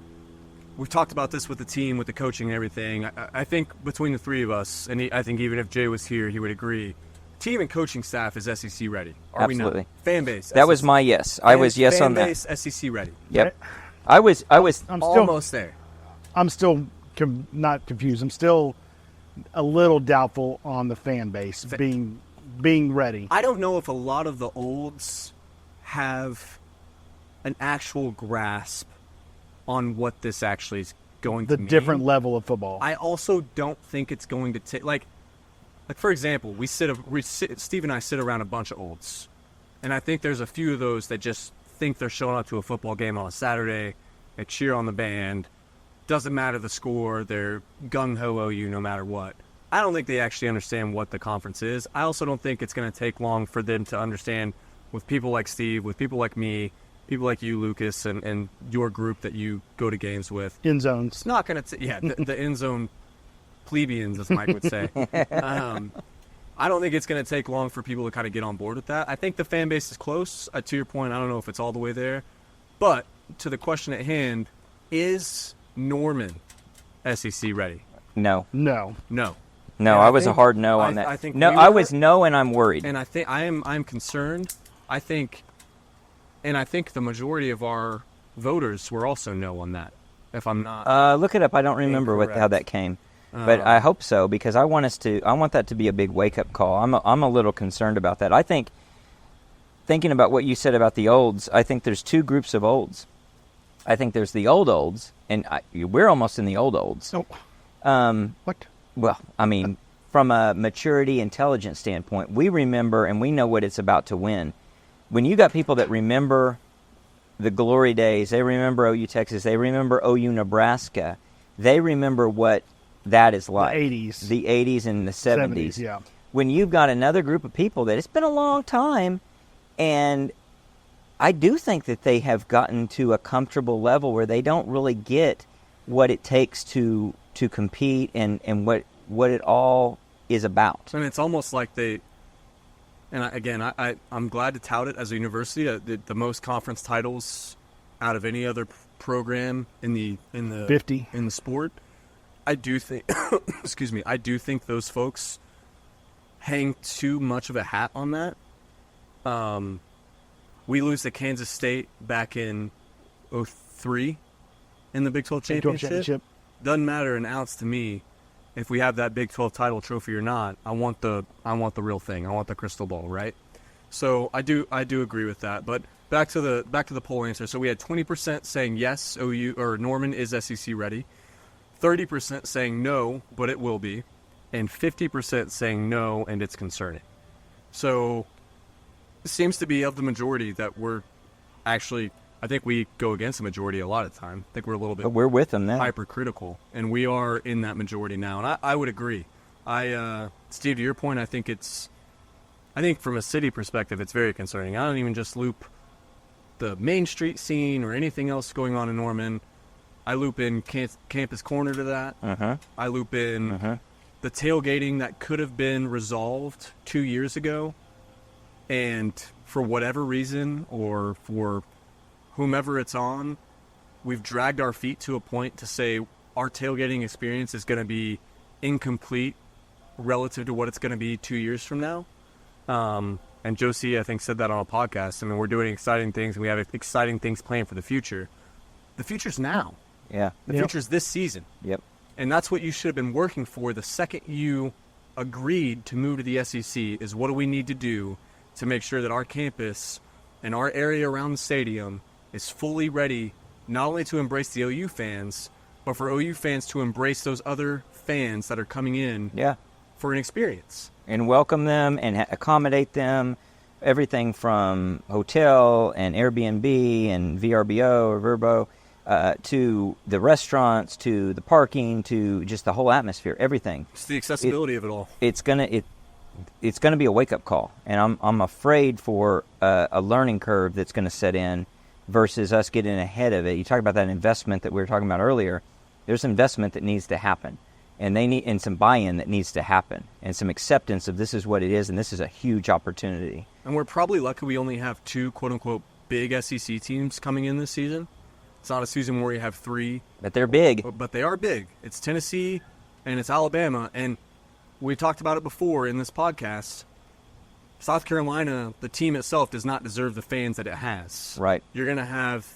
we've talked about this with the team, with the coaching and everything. I think between the three of us, and I think even if Jay was here, he would agree, team and coaching staff is SEC ready. Are we Absolutely. not? Fan base. That was my yes. I was yes on Fan that. base, SEC ready. Yep. I was I'm still Almost there. not confused. I'm still a little doubtful on the fan base being ready. I don't know if a lot of the olds have an actual grasp on what this actually is going The to mean. different level of football. I also don't think it's going to take like for example, Steve and I sit around a bunch of olds, and I think there's a few of those that just think they're showing up to a football game on a Saturday, they cheer on the band, doesn't matter the score, they're gung-ho OU no matter what. I don't think they actually understand what the conference is. I also don't think it's going to take long for them to understand, with people like Steve, with people like me, people like you, Lucas, and your group that you go to games with. End zones. It's not going to, the end zone plebeians, as Mike would say. I don't think it's going to take long for people to kind of get on board with that. I think the fan base is close. To your point, I don't know if it's all the way there. But to the question at hand, is Norman SEC ready? no. No. No. No, And I was a think- hard no on that. I think no, we I were- was no, and I'm worried. And I think I'm concerned. I think the majority of our voters were also no on that. If I'm not, Look it up. I don't remember how Incorrect. that came, but I hope so, because I want that to be a big wake up call. I'm a little concerned about that. I think, thinking about what you said about the olds, I think there's two groups of olds. I think there's the olds, and we're almost in the olds. Oh. What? Well, I mean, from a maturity, intelligence standpoint, we remember and we know what it's about to win. When you got people that remember the glory days, they remember OU Texas, they remember OU Nebraska, they remember what that is like. The 80s. The 80s and the 70s. Yeah. When you've got another group of people that it's been a long time, and I do think that they have gotten to a comfortable level where they don't really get what it takes to compete and what it all is about. And it's almost like they, and I'm glad to tout it as a university, the most conference titles out of any other program in the 50 in the sport. I do think, excuse me, I do think those folks hang too much of a hat on that. We lose to Kansas State back in 2003 in the Big 12 championship. Doesn't matter an ounce to me if we have that Big 12 title trophy or not. I want the real thing. I want the crystal ball, right? So I do agree with that. But back to the poll answer. So we had 20% saying yes, OU or Norman is SEC ready. 30% saying no, but it will be, and 50% saying no, and it's concerning. So it seems to be of the majority that we're actually, I think we go against the majority a lot of the time. I think we're a little bit But we're with them now. hypercritical, and we are in that majority now, and I would agree. Steve, to your point, I think from a city perspective, it's very concerning. I don't even just loop the Main Street scene or anything else going on in Norman. I loop in Campus Corner to that. Uh-huh. I loop in the tailgating that could have been resolved 2 years ago, and for whatever reason or for whomever it's on, we've dragged our feet to a point to say our tailgating experience is going to be incomplete relative to what it's going to be 2 years from now. And Josie, I think, said that on a podcast. I mean, we're doing exciting things, and we have exciting things planned for the future. The future's now. Yeah. The future's this season. Yep. And that's what you should have been working for the second you agreed to move to the SEC, is what do we need to do to make sure that our campus and our area around the stadium is fully ready not only to embrace the OU fans, but for OU fans to embrace those other fans that are coming in Yeah. for an experience. And welcome them and accommodate them. Everything from hotel and Airbnb and VRBO or Verbo to the restaurants, to the parking, to just the whole atmosphere, everything. It's the accessibility of it all. It's gonna be a wake-up call, and I'm afraid for a learning curve that's going to set in versus us getting ahead of it. You talk about that investment that we were talking about earlier. There's investment that needs to happen, and some buy-in that needs to happen, and some acceptance of this is what it is, and this is a huge opportunity. And we're probably lucky we only have two quote-unquote big SEC teams coming in this season. It's not a season where you have three. But they're big. But they are big. It's Tennessee and it's Alabama. And we've talked about it before in this podcast. South Carolina, the team itself, does not deserve the fans that it has. Right. You're going to have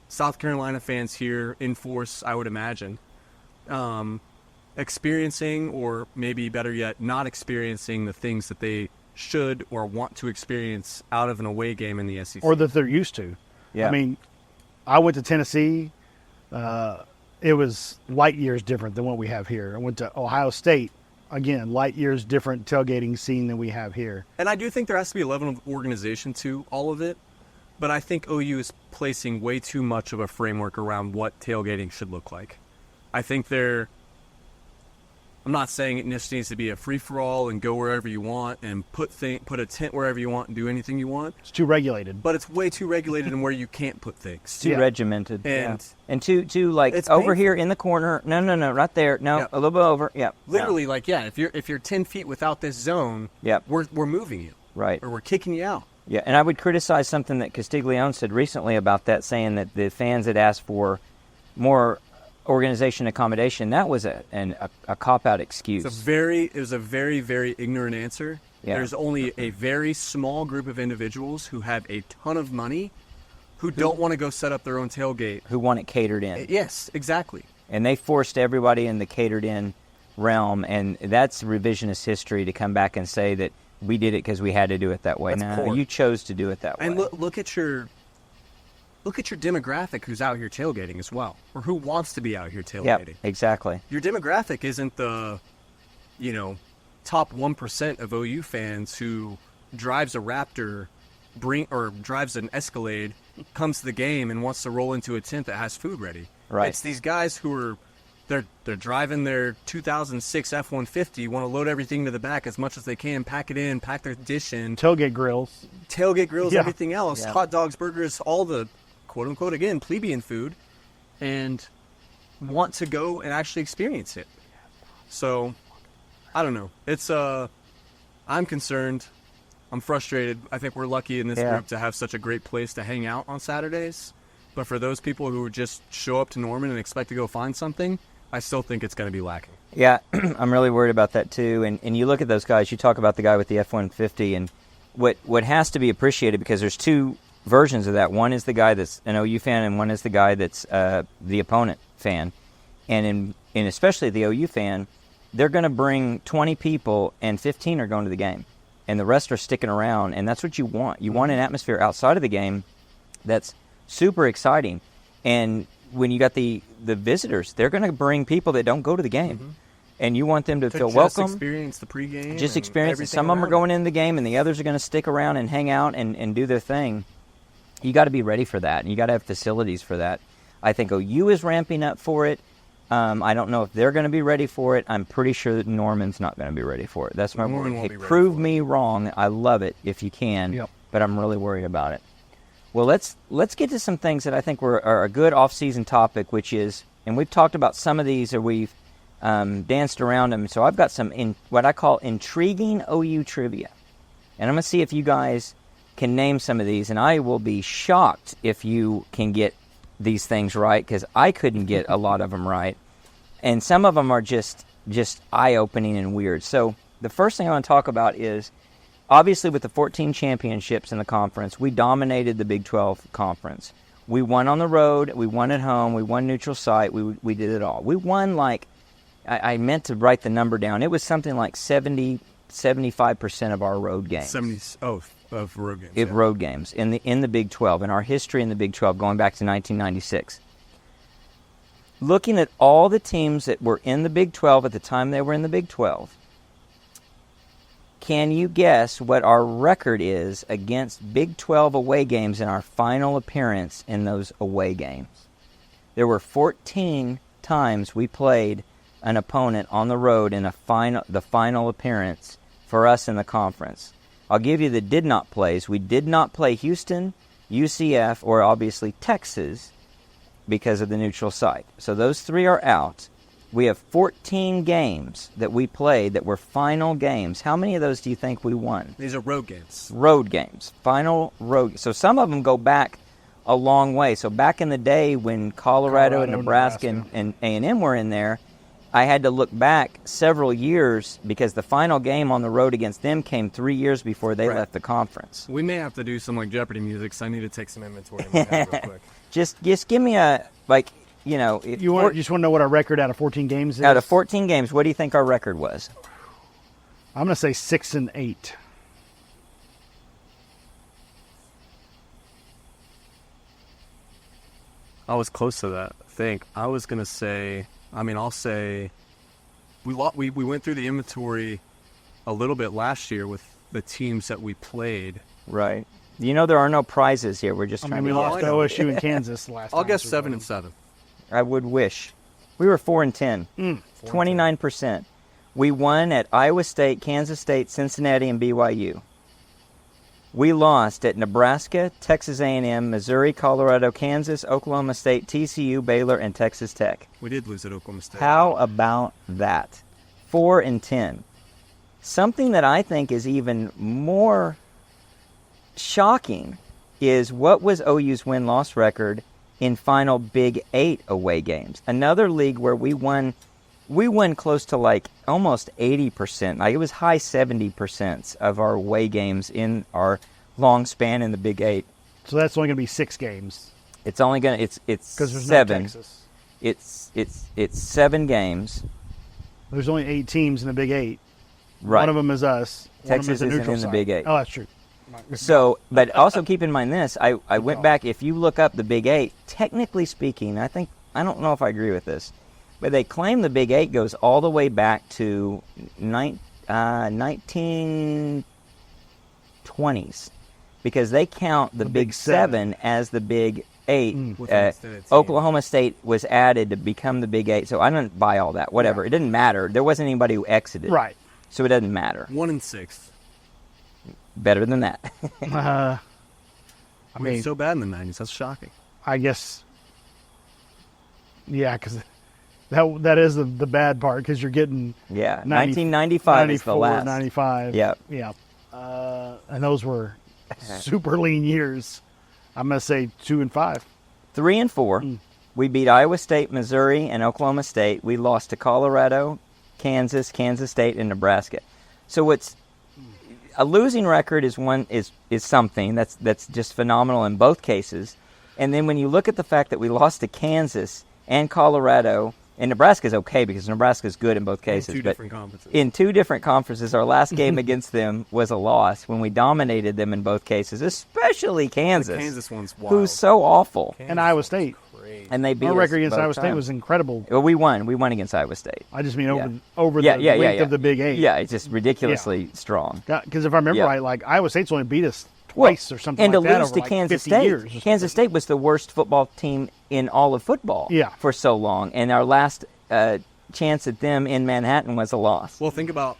South Carolina fans here in force, I would imagine, experiencing, or maybe better yet, not experiencing the things that they should or want to experience out of an away game in the SEC. Or that they're used to. Yeah. I mean, I went to Tennessee. It was light years different than what we have here. I went to Ohio State. Again, light years different tailgating scene than we have here. And I do think there has to be a level of organization to all of it. But I think OU is placing way too much of a framework around what tailgating should look like. I think I'm not saying it necessarily needs to be a free-for-all and go wherever you want and put a tent wherever you want and do anything you want. It's too regulated. But it's way too regulated in where you can't put things. Too regimented. And- and too like It's over painful. here in the corner. No, right there. No, Yep. a little bit over. Yeah. Literally, if you're 10 feet without this zone, Yep. we're moving you. Right. Or we're kicking you out. Yeah, and I would criticize something that Castiglione said recently about that, saying that the fans had asked for more organization accommodation. That was a cop-out excuse. It was a very, very ignorant answer. Yeah. There's only a very small group of individuals who have a ton of money who don't want to go set up their own tailgate. Who want it catered in. Yes, exactly. And they forced everybody in the catered-in realm, and that's revisionist history to come back and say that we did it because we had to do it that way. That's No, poor. you chose to do it that way. And look at your demographic who's out here tailgating as well, or who wants to be out here tailgating. Yep, exactly. Your demographic isn't the, top 1% of OU fans who drives a Raptor, drives an Escalade, comes to the game and wants to roll into a tent that has food ready. Right. It's these guys who are they're driving their 2006 F-150, want to load everything to the back as much as they can, pack it in, pack their dish in, Tailgate grills. tailgate grills, Yeah. everything else, Yeah. hot dogs, burgers, all the quote-unquote, again, plebeian food, and want to go and actually experience it. So, I don't know. It's, I'm concerned. I'm frustrated. I think we're lucky in this Yeah. group to have such a great place to hang out on Saturdays. But for those people who just show up to Norman and expect to go find something, I still think it's going to be lacking. Yeah, I'm really worried about that too. And you look at those guys. You talk about the guy with the F-150, and what has to be appreciated, because there's two versions of that. One is the guy that's an OU fan, and one is the guy that's the opponent fan. And in especially the OU fan, they're going to bring 20 people, and 15 are going to the game, and the rest are sticking around. And that's what you want. You want an atmosphere outside of the game that's super exciting. And when you got the visitors, they're going to bring people that don't go to the game, and you want them to feel just welcome. experience the pregame. Just and experience it. everything Some of them are around going in the game, and the others are going to stick around and hang out and do their thing. You got to be ready for that, and you got to have facilities for that. I think OU is ramping up for it. I don't know if they're going to be ready for it. I'm pretty sure that Norman's not going to be ready for it. That's my Norman worry. won't Hey, be ready prove for it. me wrong. I love it if you can, Yep. but I'm really worried about it. Well, let's get to some things that I think are a good off-season topic, which is, and we've talked about some of these, or we've danced around them. So I've got some what I call intriguing OU trivia, and I'm going to see if you guys can name some of these, and I will be shocked if you can get these things right, because I couldn't get a lot of them right, and some of them are just eye-opening and weird. So the first thing I want to talk about is, obviously, with the 14 championships in the conference, we dominated the Big 12 conference. We won on the road, we won at home, we won neutral site, we did it all. We won, like, I meant to write the number down. It was something like 75% of our road games. 70 of road games. It road games in the Big 12, in our history in the Big 12, going back to 1996. Looking at all the teams that were in the Big 12 at the time they were in the Big 12, can you guess what our record is against Big 12 away games in our final appearance in those away games? There were 14 times we played an opponent on the road in the final appearance for us in the conference. I'll give you the did not plays. We did not play Houston, UCF, or obviously Texas because of the neutral site. So those three are out. We have 14 games that we played that were final games. How many of those do you think we won? These are road games. Road games. Final road. So some of them go back a long way. So back in the day when Colorado and Nebraska and A&M were in there, I had to look back several years because the final game on the road against them came 3 years before they Right. left the conference. We may have to do some like Jeopardy music, so I need to take some inventory in my head real quick. Just give me a, like, you know, if You just want to know what our record out of 14 games is? out of 14 games, what do you think our record was? I'm going to say 6-8. I was close to that. I think I was gonna say. I mean, I'll say we went through the inventory a little bit last year with the teams that we played. Right. You know there are no prizes here. We're just I trying mean, we to lost to I know. OSU and Kansas the last I'll time, guess so 7-7. I would wish. We were 4-10. 29%. We won at Iowa State, Kansas State, Cincinnati, and BYU. We lost at Nebraska, Texas A&M, Missouri, Colorado, Kansas, Oklahoma State, TCU, Baylor, and Texas Tech. We did lose at Oklahoma State. How about that? 4-10. Something that I think is even more shocking is what was OU's win-loss record in final Big 8 away games. Another league where we won close to like almost 80%. Like it was high 70% of our away games in our long span in the Big 8. So that's only going to be 6 games It's only gonna it's because there's 7. no Texas. It's 7 games. There's only 8 teams in the Big 8. Right. One of them is us. One of them Texas is the isn't neutral in the site. Big 8. Oh, that's true. So, but also keep in mind this. I went back. If you look up the Big 8, technically speaking, I don't know if I agree with this, but they claim the Big 8 goes all the way back to 1920s because they count the The Big Big 7 as the Big 8, With an extended team. Oklahoma State was added to become the Big 8. So I don't buy all that. Whatever. It didn't matter. There wasn't anybody who exited. Right. So it doesn't matter. 1-6. Better than that. I We were mean, so bad in the 90s. That's shocking. I guess, yeah, because that is the bad part because you're getting Yeah. 90 1995 is the 94, last. 95. Yep. Yeah. And those were super lean years. I'm going to say 2 and 5. 3 and 4. We beat Iowa State, Missouri, and Oklahoma State. We lost to Colorado, Kansas, Kansas State, and Nebraska. So it's a losing record is something that's just phenomenal in both cases. And then when you look at the fact that we lost to Kansas and Colorado, and Nebraska's okay because Nebraska's good in both cases. Two but different conferences. in 2 different conferences, our last game against them was a loss when we dominated them in both cases, especially Kansas. The Kansas one's wild. Who's so awful. And Iowa State. Crazy. And they beat Our us record against both Iowa State times. was incredible. Well, we won. We won against Iowa State. I just mean Yeah. over the length of the Big 8. Yeah, it's just ridiculously strong. Because if I remember Yeah. right, like Iowa State's only beat us twice or something and like to that lose over to like Kansas 50 State. years. or something. Kansas State was the worst football team in all of football Yeah. for so long. And our last chance at them in Manhattan was a loss. Well, think about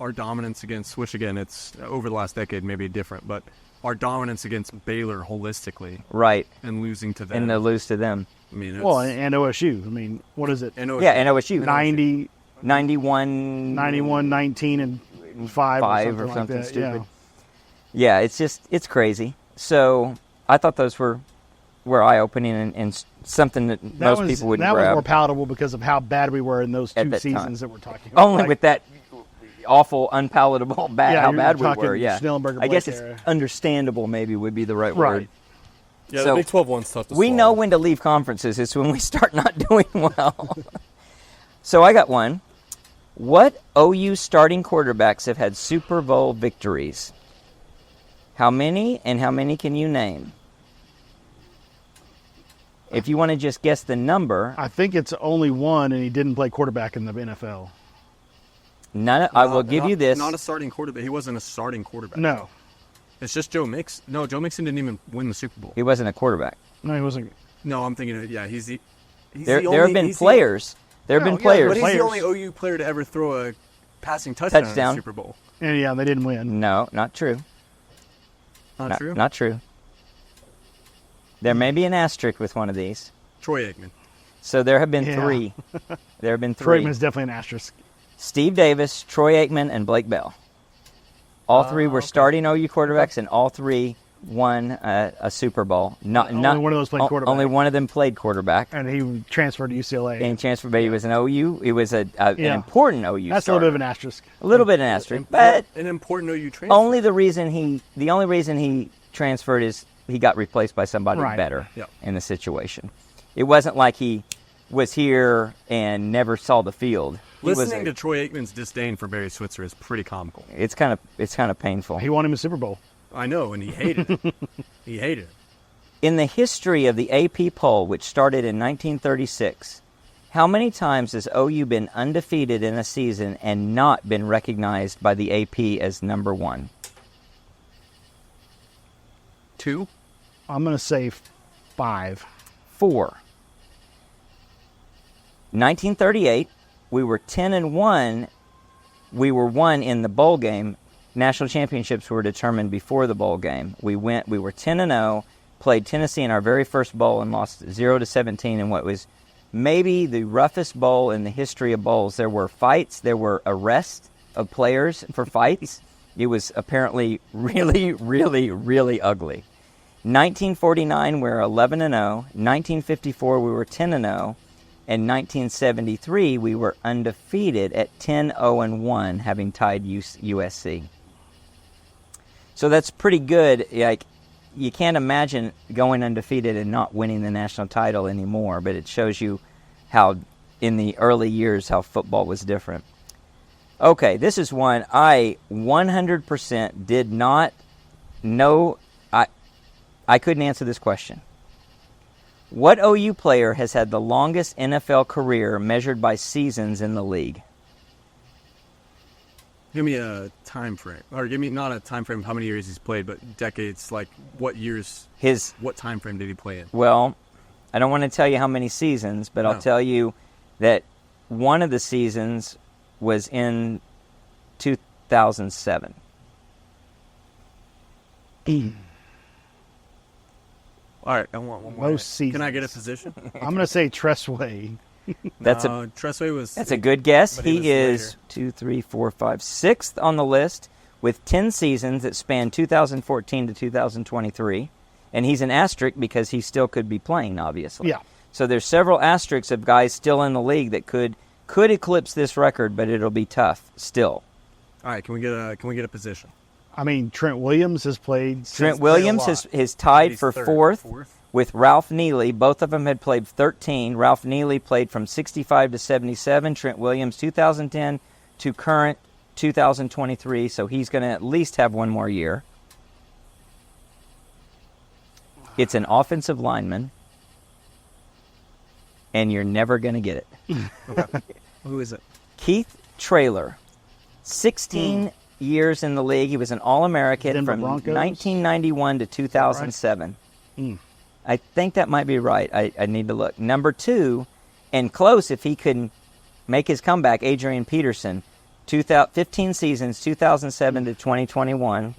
our dominance against, which again, it's over the last decade, maybe different, but our dominance against Baylor holistically Right. and losing to them. And to lose to them. I mean, it's, Well, and OSU. I mean, what is it? and OSU. Yeah, and OSU. 90, 91. 91, 19, and 5 Five or or something, something like that. stupid. Yeah, it's crazy. So I thought those were eye-opening and something that That most people wouldn't That was grab. more palatable because of how bad we were in those At 2 that time. seasons that we're talking about. Only Like, with that awful, unpalatable, Yeah, how you're bad we talking were. Yeah, Schnellenberger I guess Blake it's era. understandable. Maybe would be the right Right. word. Yeah, So, the Big 12 one's tough to We swallow. know when to leave conferences. It's when we start not doing well. So I got one. What OU starting quarterbacks have had Super Bowl victories? How many, and how many can you name? If you want to just guess the number, I think it's only one, and he didn't play quarterback in the NFL. I will give you this. Not a starting quarterback. He wasn't a starting quarterback. No. It's just Joe Mixon. No, Joe Mixon didn't even win the Super Bowl. He wasn't a quarterback. No, he wasn't. No, I'm thinking, he's the. He's There the have only- been he's the- players. There have No, been yeah, players. But he's the Players. only OU player to ever throw a passing touchdown in Touchdown. the Super Bowl. And yeah, they didn't win. No, not true. Not true. Not true. There may be an asterisk with one of these. Troy Aikman. So there have been Yeah. 3. There have been Troy 3. Aikman's definitely an asterisk. Steve Davis, Troy Aikman, and Blake Bell. All 3 were starting OU quarterbacks, and all 3 won a Super Bowl. Only one of those played quarterback. Only one of them played quarterback. And he transferred to UCLA. And Chancellor Bay was an OU. It was an Yeah. important OU That's a starter. little bit of an asterisk. A little bit an asterisk, but an important OU transfer. only the only reason he transferred is he got replaced by somebody Right. better Yep. in the situation. It wasn't like he was here and never saw the field. He was Listening to Troy Aikman's disdain for Barry Switzer is pretty comical. it's kind of painful. He won him a Super Bowl. I know, and he hated it. He hated it. In the history of the AP poll, which started in 1936, how many times has OU been undefeated in a season and not been recognized by the AP as number 1? 2? I'm going to say 5. 4. 1938, we were 10-1. We were 1 in the bowl game. National championships were determined before the bowl game. We were 10-0, played Tennessee in our very first bowl and lost 0-17 in what was maybe the roughest bowl in the history of bowls. There were fights, there were arrests of players for fights. It was apparently really, really, really ugly. 1949, we were 11-0. 1954, we were 10-0. In 1973, we were undefeated at 10-0-1, having tied USC. So that's pretty good. Like, you can't imagine going undefeated and not winning the national title anymore, but it shows you how, in the early years, how football was different. Okay, this is one I 100% did not know. I couldn't answer this question. What OU player has had the longest NFL career measured by seasons in the league? Give me a time frame, or give me not a time frame of how many years he's played, but decades. Like what years? What time frame did he play in? Well, I don't want to tell you how many seasons, but I'll tell you that one of the seasons was in 2007. All right, I want one more. Most seasons. Can I get a position? I'm going to say Tressway. That's Tressway was. That's a good guess. but He was is later. 2, 3, 4, 5, 6th on the list with 10 seasons that span 2014 to 2023. And he's an asterisk because he still could be playing, obviously. Yeah. So there's several asterisks of guys still in the league that could eclipse this record, but it'll be tough still. All right, can we get a position? I mean, Trent Williams has played. Trent Williams is tied He's for third. fourth with Ralph Neely. Both of them had played 13. Ralph Neely played from 65 to 77. Trent Williams 2010 to current 2023, so he's going to at least have one more year. It's an offensive lineman, and you're never going to get it. Who is it? Keith Traylor, 16 years in the league. He was an All-American Denver from Broncos? 1991 to 2007. I think that might be right. I need to look. Number 2, and close if he could make his comeback, Adrian Peterson, 15 seasons, 2007 to 2021.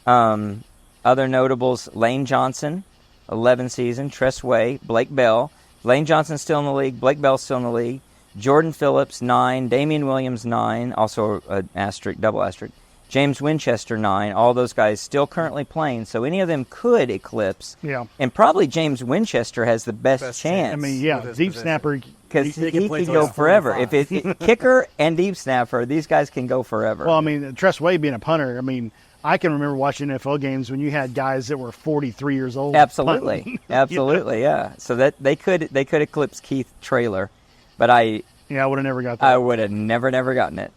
Wow. Other notables, Lane Johnson, 11 seasons, Tressway, Blake Bell. Lane Johnson's still in the league, Blake Bell's still in the league. Jordan Phillips, 9. Damian Williams, 9. Also an asterisk, double asterisk. James Winchester, 9. All those guys still currently playing, so any of them could eclipse. Yeah. And probably James Winchester has the best chance. I mean, with yeah, his deep position. snapper. because He he can play can till go he's forever. 45. If kicker and deep snapper, these guys can go forever. Well, I mean, Tressway being a punter, I mean, I can remember watching NFL games when you had guys that were 43 years old. Absolutely, punting. absolutely, yeah. So that they could eclipse Keith Traylor, but I Yeah, I would have never got that. I would have never gotten it.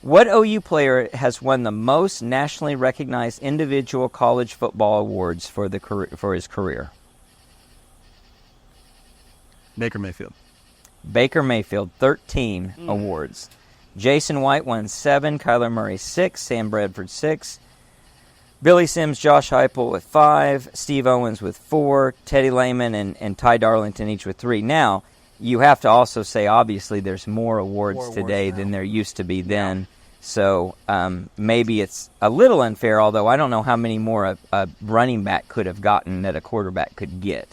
What OU player has won the most nationally recognized individual college football awards for his career? Baker Mayfield. Baker Mayfield, 13 awards. Jason White won 7, Kyler Murray 6, Sam Bradford 6, Billy Sims, Josh Heupel with 5, Steve Owens with 4, Teddy Lehman and Ty Darlington each with 3. Now, you have to also say, obviously, there's more awards today than there used to be then. So maybe it's a little unfair, although I don't know how many more a running back could have gotten that a quarterback could get.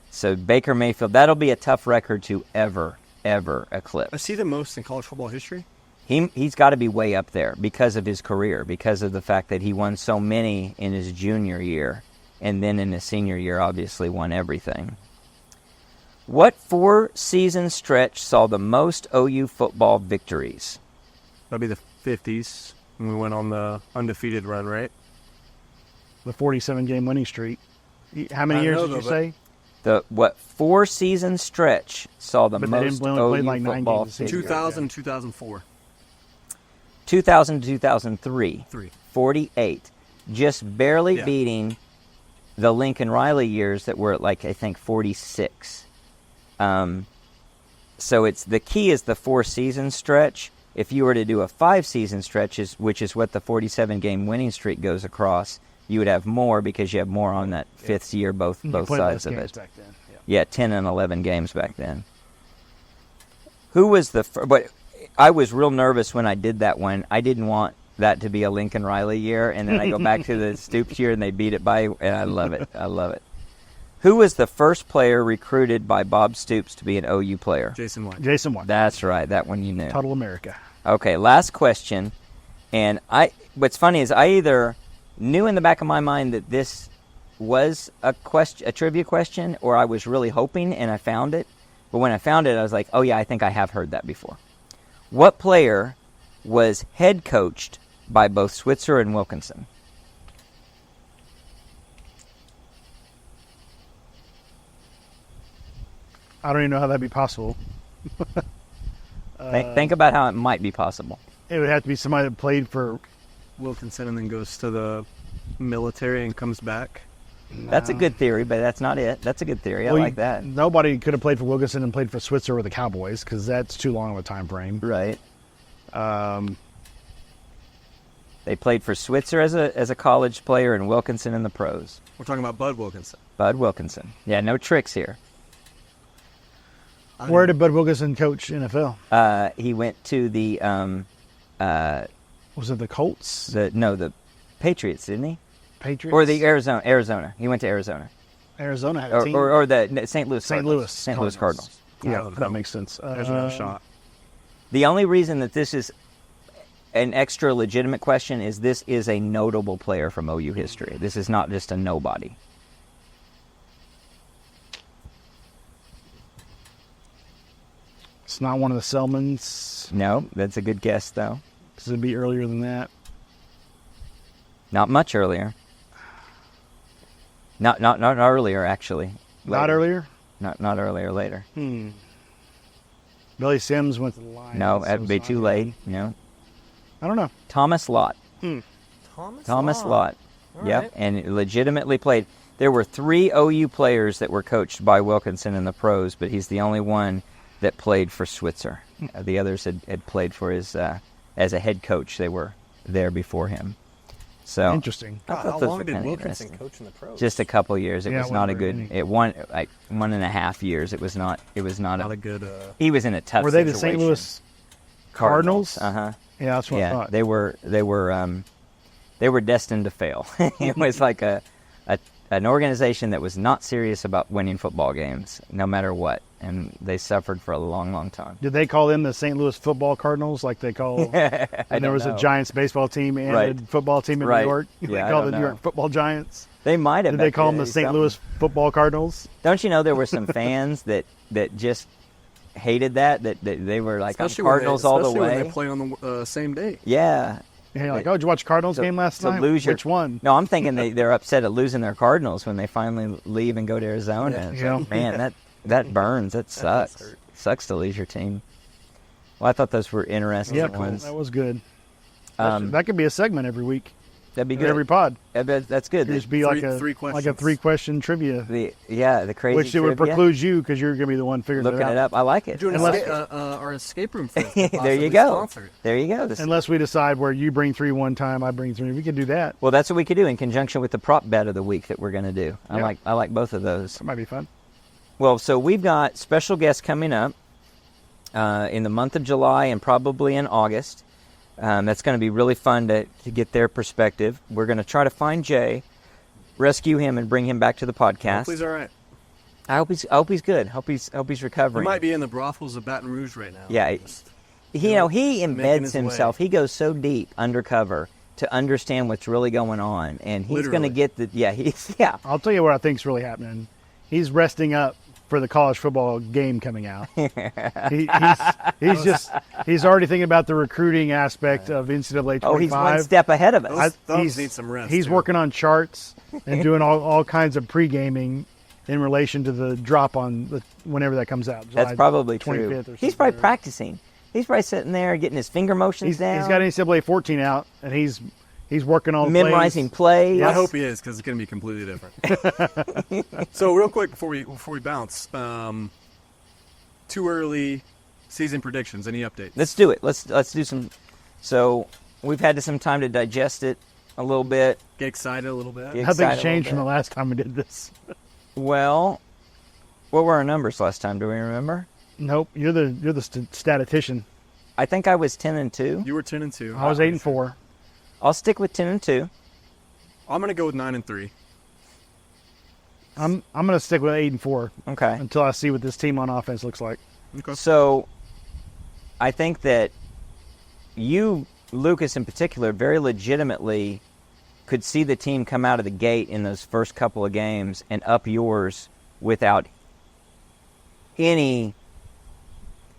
So Baker Mayfield, that'll be a tough record to ever eclipse. I see the most in college football history. He's got to be way up there because of his career, because of the fact that he won so many in his junior year, and then in his senior year, obviously won everything. What 4-season stretch saw the most OU football victories? That'd be the 50s when we went on the undefeated run, right? The 47-game winning streak. How many years know, did you though, The say? what 4-season stretch saw the But they most didn't only OU play like 9 football games a season. victories? 2000, 2004. 2000 to 2003. 3. 48. Just barely Yeah. beating the Lincoln Riley years that were at like, I think, 46. So it's the key is the 4-season stretch. If you were to do a 5-season stretch, which is what the 47-game winning streak goes across, you would have more because you have more on that 5th year, both You played sides less of games it. back then. Yeah. Yeah, 10 and 11 games back then. Who was the but I was real nervous when I did that one. I didn't want that to be a Lincoln Riley year, and then I go back to the Stoops year and they beat it by, and I love it. I love it. Who was the first player recruited by Bob Stoops to be an OU player? Jason White. Jason White. That's right. That one you knew. Total America. Okay, last question. And what's funny is I either knew in the back of my mind that this was a trivia question, or I was really hoping and I found it. But when I found it, I was like, oh yeah, I think I have heard that before. What player was head coached by both Switzer and Wilkinson? I don't even know how that'd be possible. Think about how it might be possible. It would have to be somebody that played for. Wilkinson and then goes to the military and comes back. That's a good theory, but that's not it. That's a good theory. I Well, like that. Nobody could have played for Wilkinson and played for Switzer or the Cowboys because that's too long of a time frame. Right. They played for Switzer as a college player and Wilkinson in the pros. We're talking about Bud Wilkinson. Bud Wilkinson. Yeah, no tricks here. Where did Bud Wilkinson coach NFL? He went to the Was it the Colts? the Patriots, didn't he? Patriots? Or the Arizona. He went to Arizona. Arizona had a team? Or the St. Louis St. Cardinals. Louis St. Louis Cardinals. Yeah, that makes sense. There's no shot. The only reason that this is an extra legitimate question is this is a notable player from OU history. This is not just a nobody. It's not one of the Selmans. No, that's a good guess, though. Because it'd be earlier than that. Not much earlier. Not earlier, actually. Not Later. earlier? Not earlier, later. Billy Sims went to the Lions. No, so that'd it's be not too him. late. No. I don't know. Thomas Lott. Thomas Lott. Yep, and legitimately played. There were 3 OU players that were coached by Wilkinson in the pros, but he's the only one that played for Switzer. The others had played for his as a head coach. They were there before him. So Interesting. I thought How those long were did kinda Wilkinson interesting. coach in the pros? Just a couple years. It Yeah, was it not a wasn't good. very many. It won like 1.5 years. It was not. It was not Not a. a good. He was in a tough. Were they the St. Louis Cardinals? Uh huh. Yeah, that's what I Yeah, thought. they were destined to fail. It was like an organization that was not serious about winning football games, no matter what, and they suffered for a long, long time. Did they call them the St. Louis Football Cardinals, like they call? And there was a Giants baseball team and Right. a football team in Right. New York. Yeah, They I called don't the New know. York Football Giants. They might have. Did they back call them then, the St. something. Louis Football Cardinals? Don't you know there were some fans that just hated that they were like I'm Especially when Cardinals all the especially when way. they play on the same day. Yeah. And you're like, oh, did you watch Cardinals game last night? lose Which one? No, I'm thinking they're upset at losing their Cardinals when they finally leave and go to Arizona. It's Yeah. like, man, that burns. That sucks. hurt. Sucks to lose your team. Well, I thought those were interesting Yeah, ones. that was good. Um, That could be a segment every week. That'd be In good. every pod. That's good. It'd just be Three- like a three like a questions. 3-question trivia, The crazy which it would trivia. preclude you because you're going to be the one figuring looking it out. it up. I like it. Doing Unless- our escape room. Fest, There possibly you go. sponsored. There you go. This- Unless we decide where you bring 3 one time, I bring 3. We could do that. well, that's what we could do in conjunction with the prop bet of the week that we're going to do. Yeah. I like both of those. That might be fun. Well, so we've got special guests coming up in the month of July and probably in August. That's going to be really fun to get their perspective. We're going to try to find Jay, rescue him, and bring him back to the podcast. Hopefully he's all right. I hope he's good. Hope he's He recovering. might be in the brothels of Baton Rouge right now. Yeah, Just- he making embeds his himself. way. He goes so deep undercover to understand what's really going on, and he's going to Literally. get the. I'll tell you what I think's really happening. He's resting up for the college football game coming out. He's already thinking about the recruiting aspect of NCAA 25. Oh, he's one step ahead of us. Those thumbs need some rest. He's too. working on charts and doing all kinds of pre-gaming in relation to the drop on whenever that comes out. That's July probably 25th true. or He's something. probably practicing. He's probably sitting there getting his finger motions He's down. got NCAA 14 out, and he's working on memorizing plays. Yes. I hope he is because it's going to be completely different. So real quick before we bounce, too early season predictions. Any updates? Let's do it. Let's do some. So we've had some time to digest it a little bit. Get excited a little bit. Yeah. Nothing's excited a changed little from the bit. last time we did this. Well, what were our numbers last time? Do we remember? Nope, you're the statistician. I think I was 10-2. You were 10-2. I was 8-4. I'll stick with 10-2. I'm going to go with 9-3. I'm gonna stick with 8-4 Okay. until I see what this team on offense looks like. Okay. So I think that you, Lucas in particular, very legitimately could see the team come out of the gate in those first couple of games and up yours without any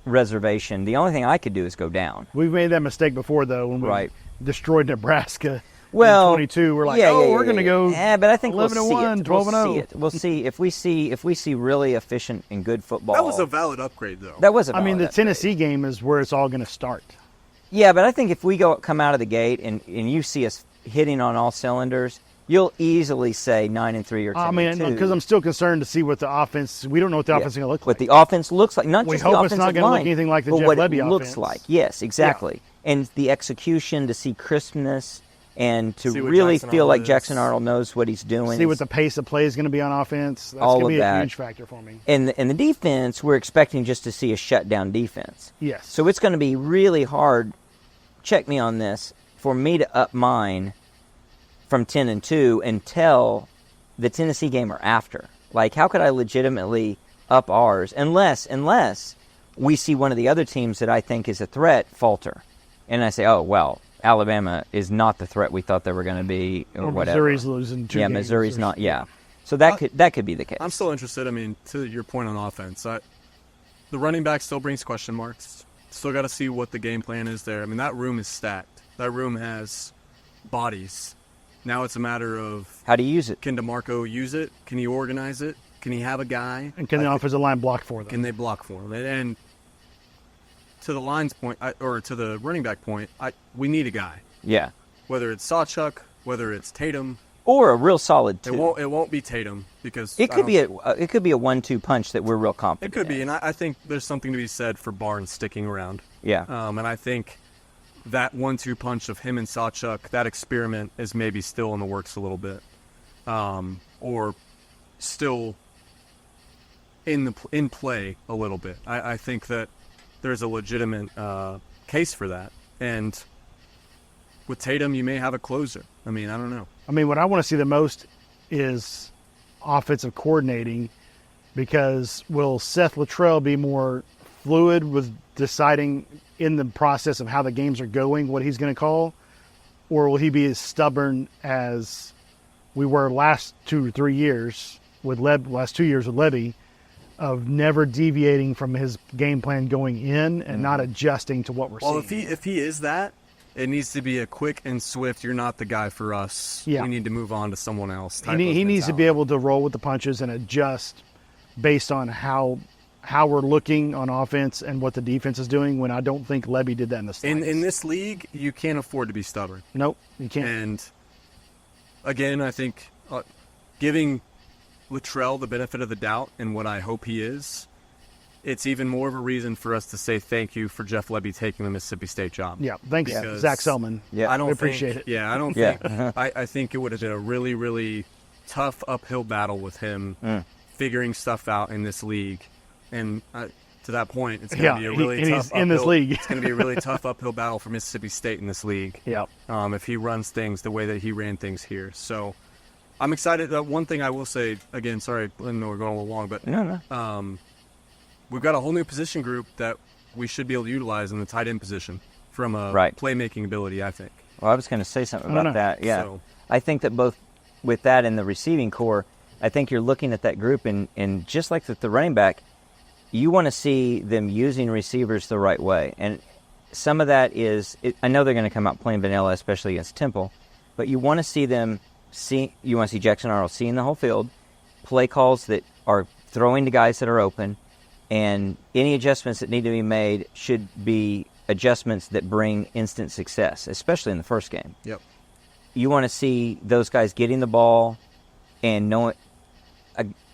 reservation. The only thing I could do is go down. We've made that mistake before though when we Right. destroyed Nebraska. Well, in 22, we're like, yeah, oh, yeah, we're yeah, going to yeah. go. Yeah, but I think we'll 11-1, see it. 12-0. We'll see it. We'll see if we see really efficient and good football. That was a valid upgrade, though. That was a I mean, the valid upgrade. Tennessee game is where it's all going to start. Yeah, but I think if we come out of the gate and you see us hitting on all cylinders, you'll easily say 9-3 or 10-2. I mean, because I'm still concerned to see what the offense. We don't know what the offense is going to look What like. the offense looks like. Not We just hope the it's offensive not gonna look line, anything like the but Jeff what Lebby it looks offense. like. Yes, exactly. And the execution to see crispness and to See what really Jackson feel like Arnold Jackson is. Arnold knows what he's doing. See what the pace of play is going to be on offense. That's All going to of be that. a huge factor for me. and the defense, we're expecting just to see a shutdown defense. Yes. So it's going to be really hard, check me on this, for me to up mine from 10-2 until the Tennessee game or after. Like, how could I legitimately up ours unless we see one of the other teams that I think is a threat falter. And I say, oh, well, Alabama is not the threat we thought they were going to be or whatever. Missouri's losing 2 Yeah, games. Missouri's not, yeah. So that could be the case. I'm still interested. I mean, to your point on offense, the running back still brings question marks. Still got to see what the game plan is there. I mean, that room is stacked. That room has bodies. Now it's a matter of, How do you use it? can DeMarco use it? Can he organize it? Can he have a guy? And can the offensive line block for them? Can they block for him? And to the line's point, or to the running back point, we need a guy. Yeah. Whether it's Sawchuk, whether it's Tatum, Or a real solid two. it won't be Tatum because It could be a 1-2 punch that we're real It confident. could be, in. and I think there's something to be said for Barnes sticking around. Yeah. And I think that 1-2 punch of him and Sawchuk, that experiment is maybe still in the works a little bit, or still in play a little bit. I think that there's a legitimate case for that, and with Tatum, you may have a closer. I mean, I don't know. I mean, what I want to see the most is offensive coordinating, because will Seth Luttrell be more fluid with deciding in the process of how the games are going what he's going to call, or will he be as stubborn as we were last 2 or 3 years with last 2 years with Levy, of never deviating from his game plan going in and not adjusting to what we're Well, seeing? if he is that, it needs to be a quick and swift. You're not the guy for us. Yeah. We need to move on to someone else. type He of needs to be mentality. able to roll with the punches and adjust based on how we're looking on offense and what the defense is doing, when I don't think Levy did that in the slightest. In this league, you can't afford to be stubborn. Nope, you can't. And again, I think giving Luttrell the benefit of the doubt and what I hope he is, it's even more of a reason for us to say thank you for Jeff Lebby taking the Mississippi State job. Yeah, thanks, Because Zach Selman. Yeah. I don't We appreciate think, it. Yeah, I don't Yeah. think. I think it would have been a really, really tough uphill battle with him figuring stuff out in this league. And to that point, it's going to be a really and tough he's in this uphill- league. It's going to be a really tough uphill battle for Mississippi State in this league. Yeah. If he runs things the way that he ran things here. So I'm excited. One thing I will say, again, sorry, I know we're going a little long, but No. we've got a whole new position group that we should be able to utilize in the tight end position from a Right. playmaking ability, I think. Well, I was going to say something I don't about know. that. Yeah. So- I think that both with that and the receiving core, I think you're looking at that group, and just like the running back, you want to see them using receivers the right way. And some of that is, I know they're going to come out playing vanilla, especially against Temple, but you want to see them you want to see Jackson Arnold seeing the whole field, play calls that are throwing to guys that are open, and any adjustments that need to be made should be adjustments that bring instant success, especially in the first game. Yep. You want to see those guys getting the ball and knowing.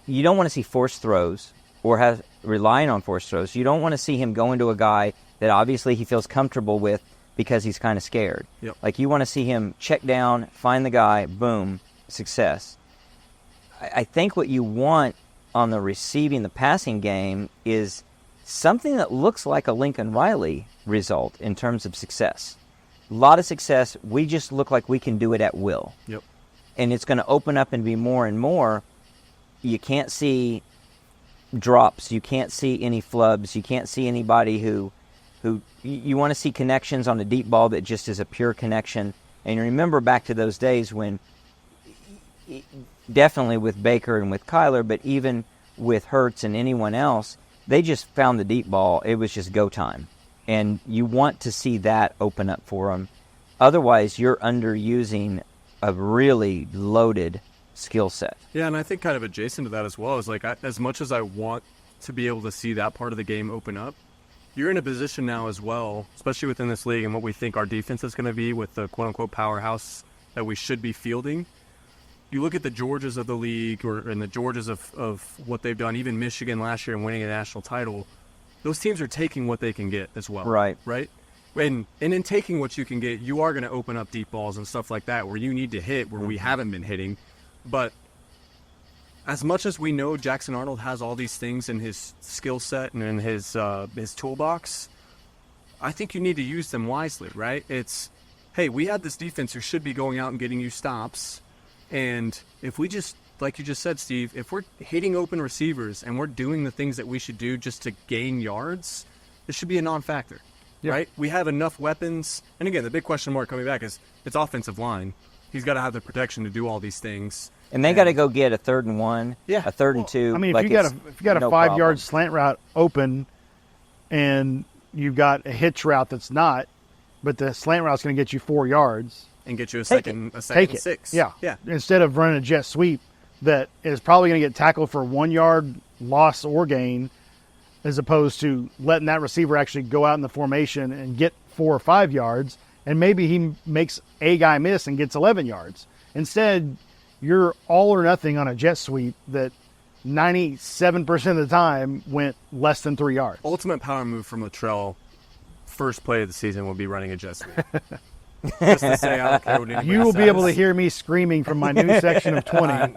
You don't want to see forced throws or relying on forced throws. You don't want to see him going to a guy that obviously he feels comfortable with because he's kind of scared. Yep. Like, you want to see him check down, find the guy, boom, success. I think what you want on the receiving, the passing game, is something that looks like a Lincoln Riley result in terms of success. A lot of success. We just look like we can do it at will. Yep. And it's going to open up and be more and more. You can't see drops. You can't see any flubs. You can't see anybody who you want to see connections on a deep ball that just is a pure connection. And you remember back to those days when, definitely with Baker and with Kyler, but even with Hurts and anyone else, they just found the deep ball. It was just go time. And you want to see that open up for them. Otherwise, you're underusing a really loaded skill set. Yeah, and I think kind of adjacent to that as well is like as much as I want to be able to see that part of the game open up, you're in a position now as well, especially within this league and what we think our defense is going to be with the quote-unquote powerhouse that we should be fielding. You look at the Georgias of the league and the Georgias of what they've done, even Michigan last year and winning a national title, those teams are taking what they can get as well. Right. Right? And in taking what you can get, you are going to open up deep balls and stuff like that where you need to hit where we haven't been hitting. But as much as we know Jackson Arnold has all these things in his skill set and in his toolbox, I think you need to use them wisely, right? It's, hey, we had this defense who should be going out and getting you stops. And if we just, like you just said, Steve, if we're hitting open receivers and we're doing the things that we should do just to gain yards, this should be a non-factor, right? We have enough weapons. And again, the big question mark coming back is it's offensive line. He's got to have the protection to do all these things. And they got to go get a 3rd and 1, Yeah. a 3rd and 2. I mean, like if you got a no 5-yard problem. slant route open, and you've got a hitch route that's not, but the slant route's going to get you 4 yards. And get you a Take second Take and it. 6. Yeah. Yeah. Instead of running a jet sweep that is probably going to get tackled for 1 yard loss or gain, as opposed to letting that receiver actually go out in the formation and get 4 or 5 yards, and maybe he makes a guy miss and gets 11 yards. Instead, you're all or nothing on a jet sweep that 97% of the time went less than 3 yards. Ultimate power move from Latrell, first play of the season will be running a jet sweep. Just to say, I don't care what anybody You will be able to says. hear me screaming from my new section of 20.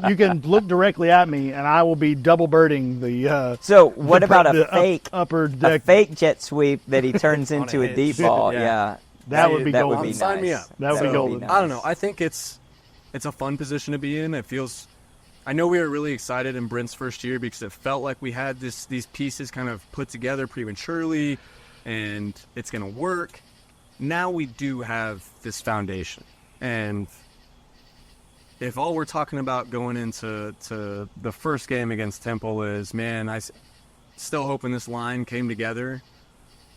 You can look directly at me, and I will be double birding the. So what about a the fake upper a deck? fake jet sweep that he turns into a hitch. deep ball? Yeah. Yeah. That would be that golden. would be Sign nice. me up. That would be golden. nice. I don't know. I think it's a fun position to be in. It feels. I know we were really excited in Brent's first year because it felt like we had these pieces kind of put together prematurely, and it's going to work. Now we do have this foundation, and if all we're talking about going into the first game against Temple is, man, still hoping this line came together,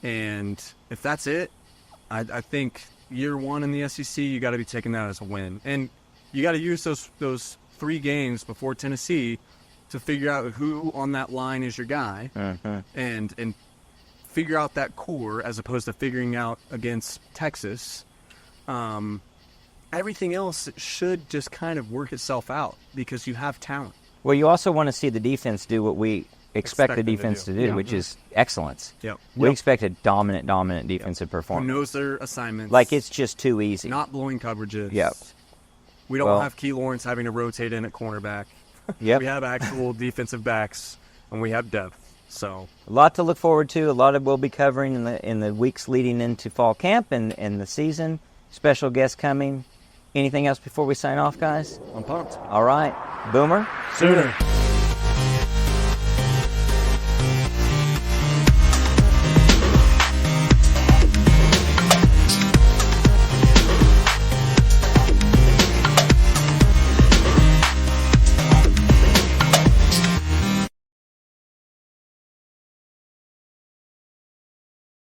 and if that's it, I think year one in the SEC, you got to be taking that as a win, and you got to use those 3 games before Tennessee to figure out who on that line is your guy, and figure out that core as opposed to figuring out against Texas. Everything else should just kind of work itself out because you have talent. Well, you also want to see the defense do what we expect the them to defense to do. do, Yeah. which is excellence. Yep. We expect a dominant defensive Who performance. knows their assignments. Like it's just too easy. not blowing coverages. Yep. We don't Well- have Key Lawrence having to rotate in at cornerback. Yep. We have actual defensive backs, and we have depth. So A lot to look forward to. A lot of we'll be covering in the weeks leading into fall camp and the season. Special guests coming. Anything else before we sign off, guys? I'm pumped. All right. Boomer. Sooner.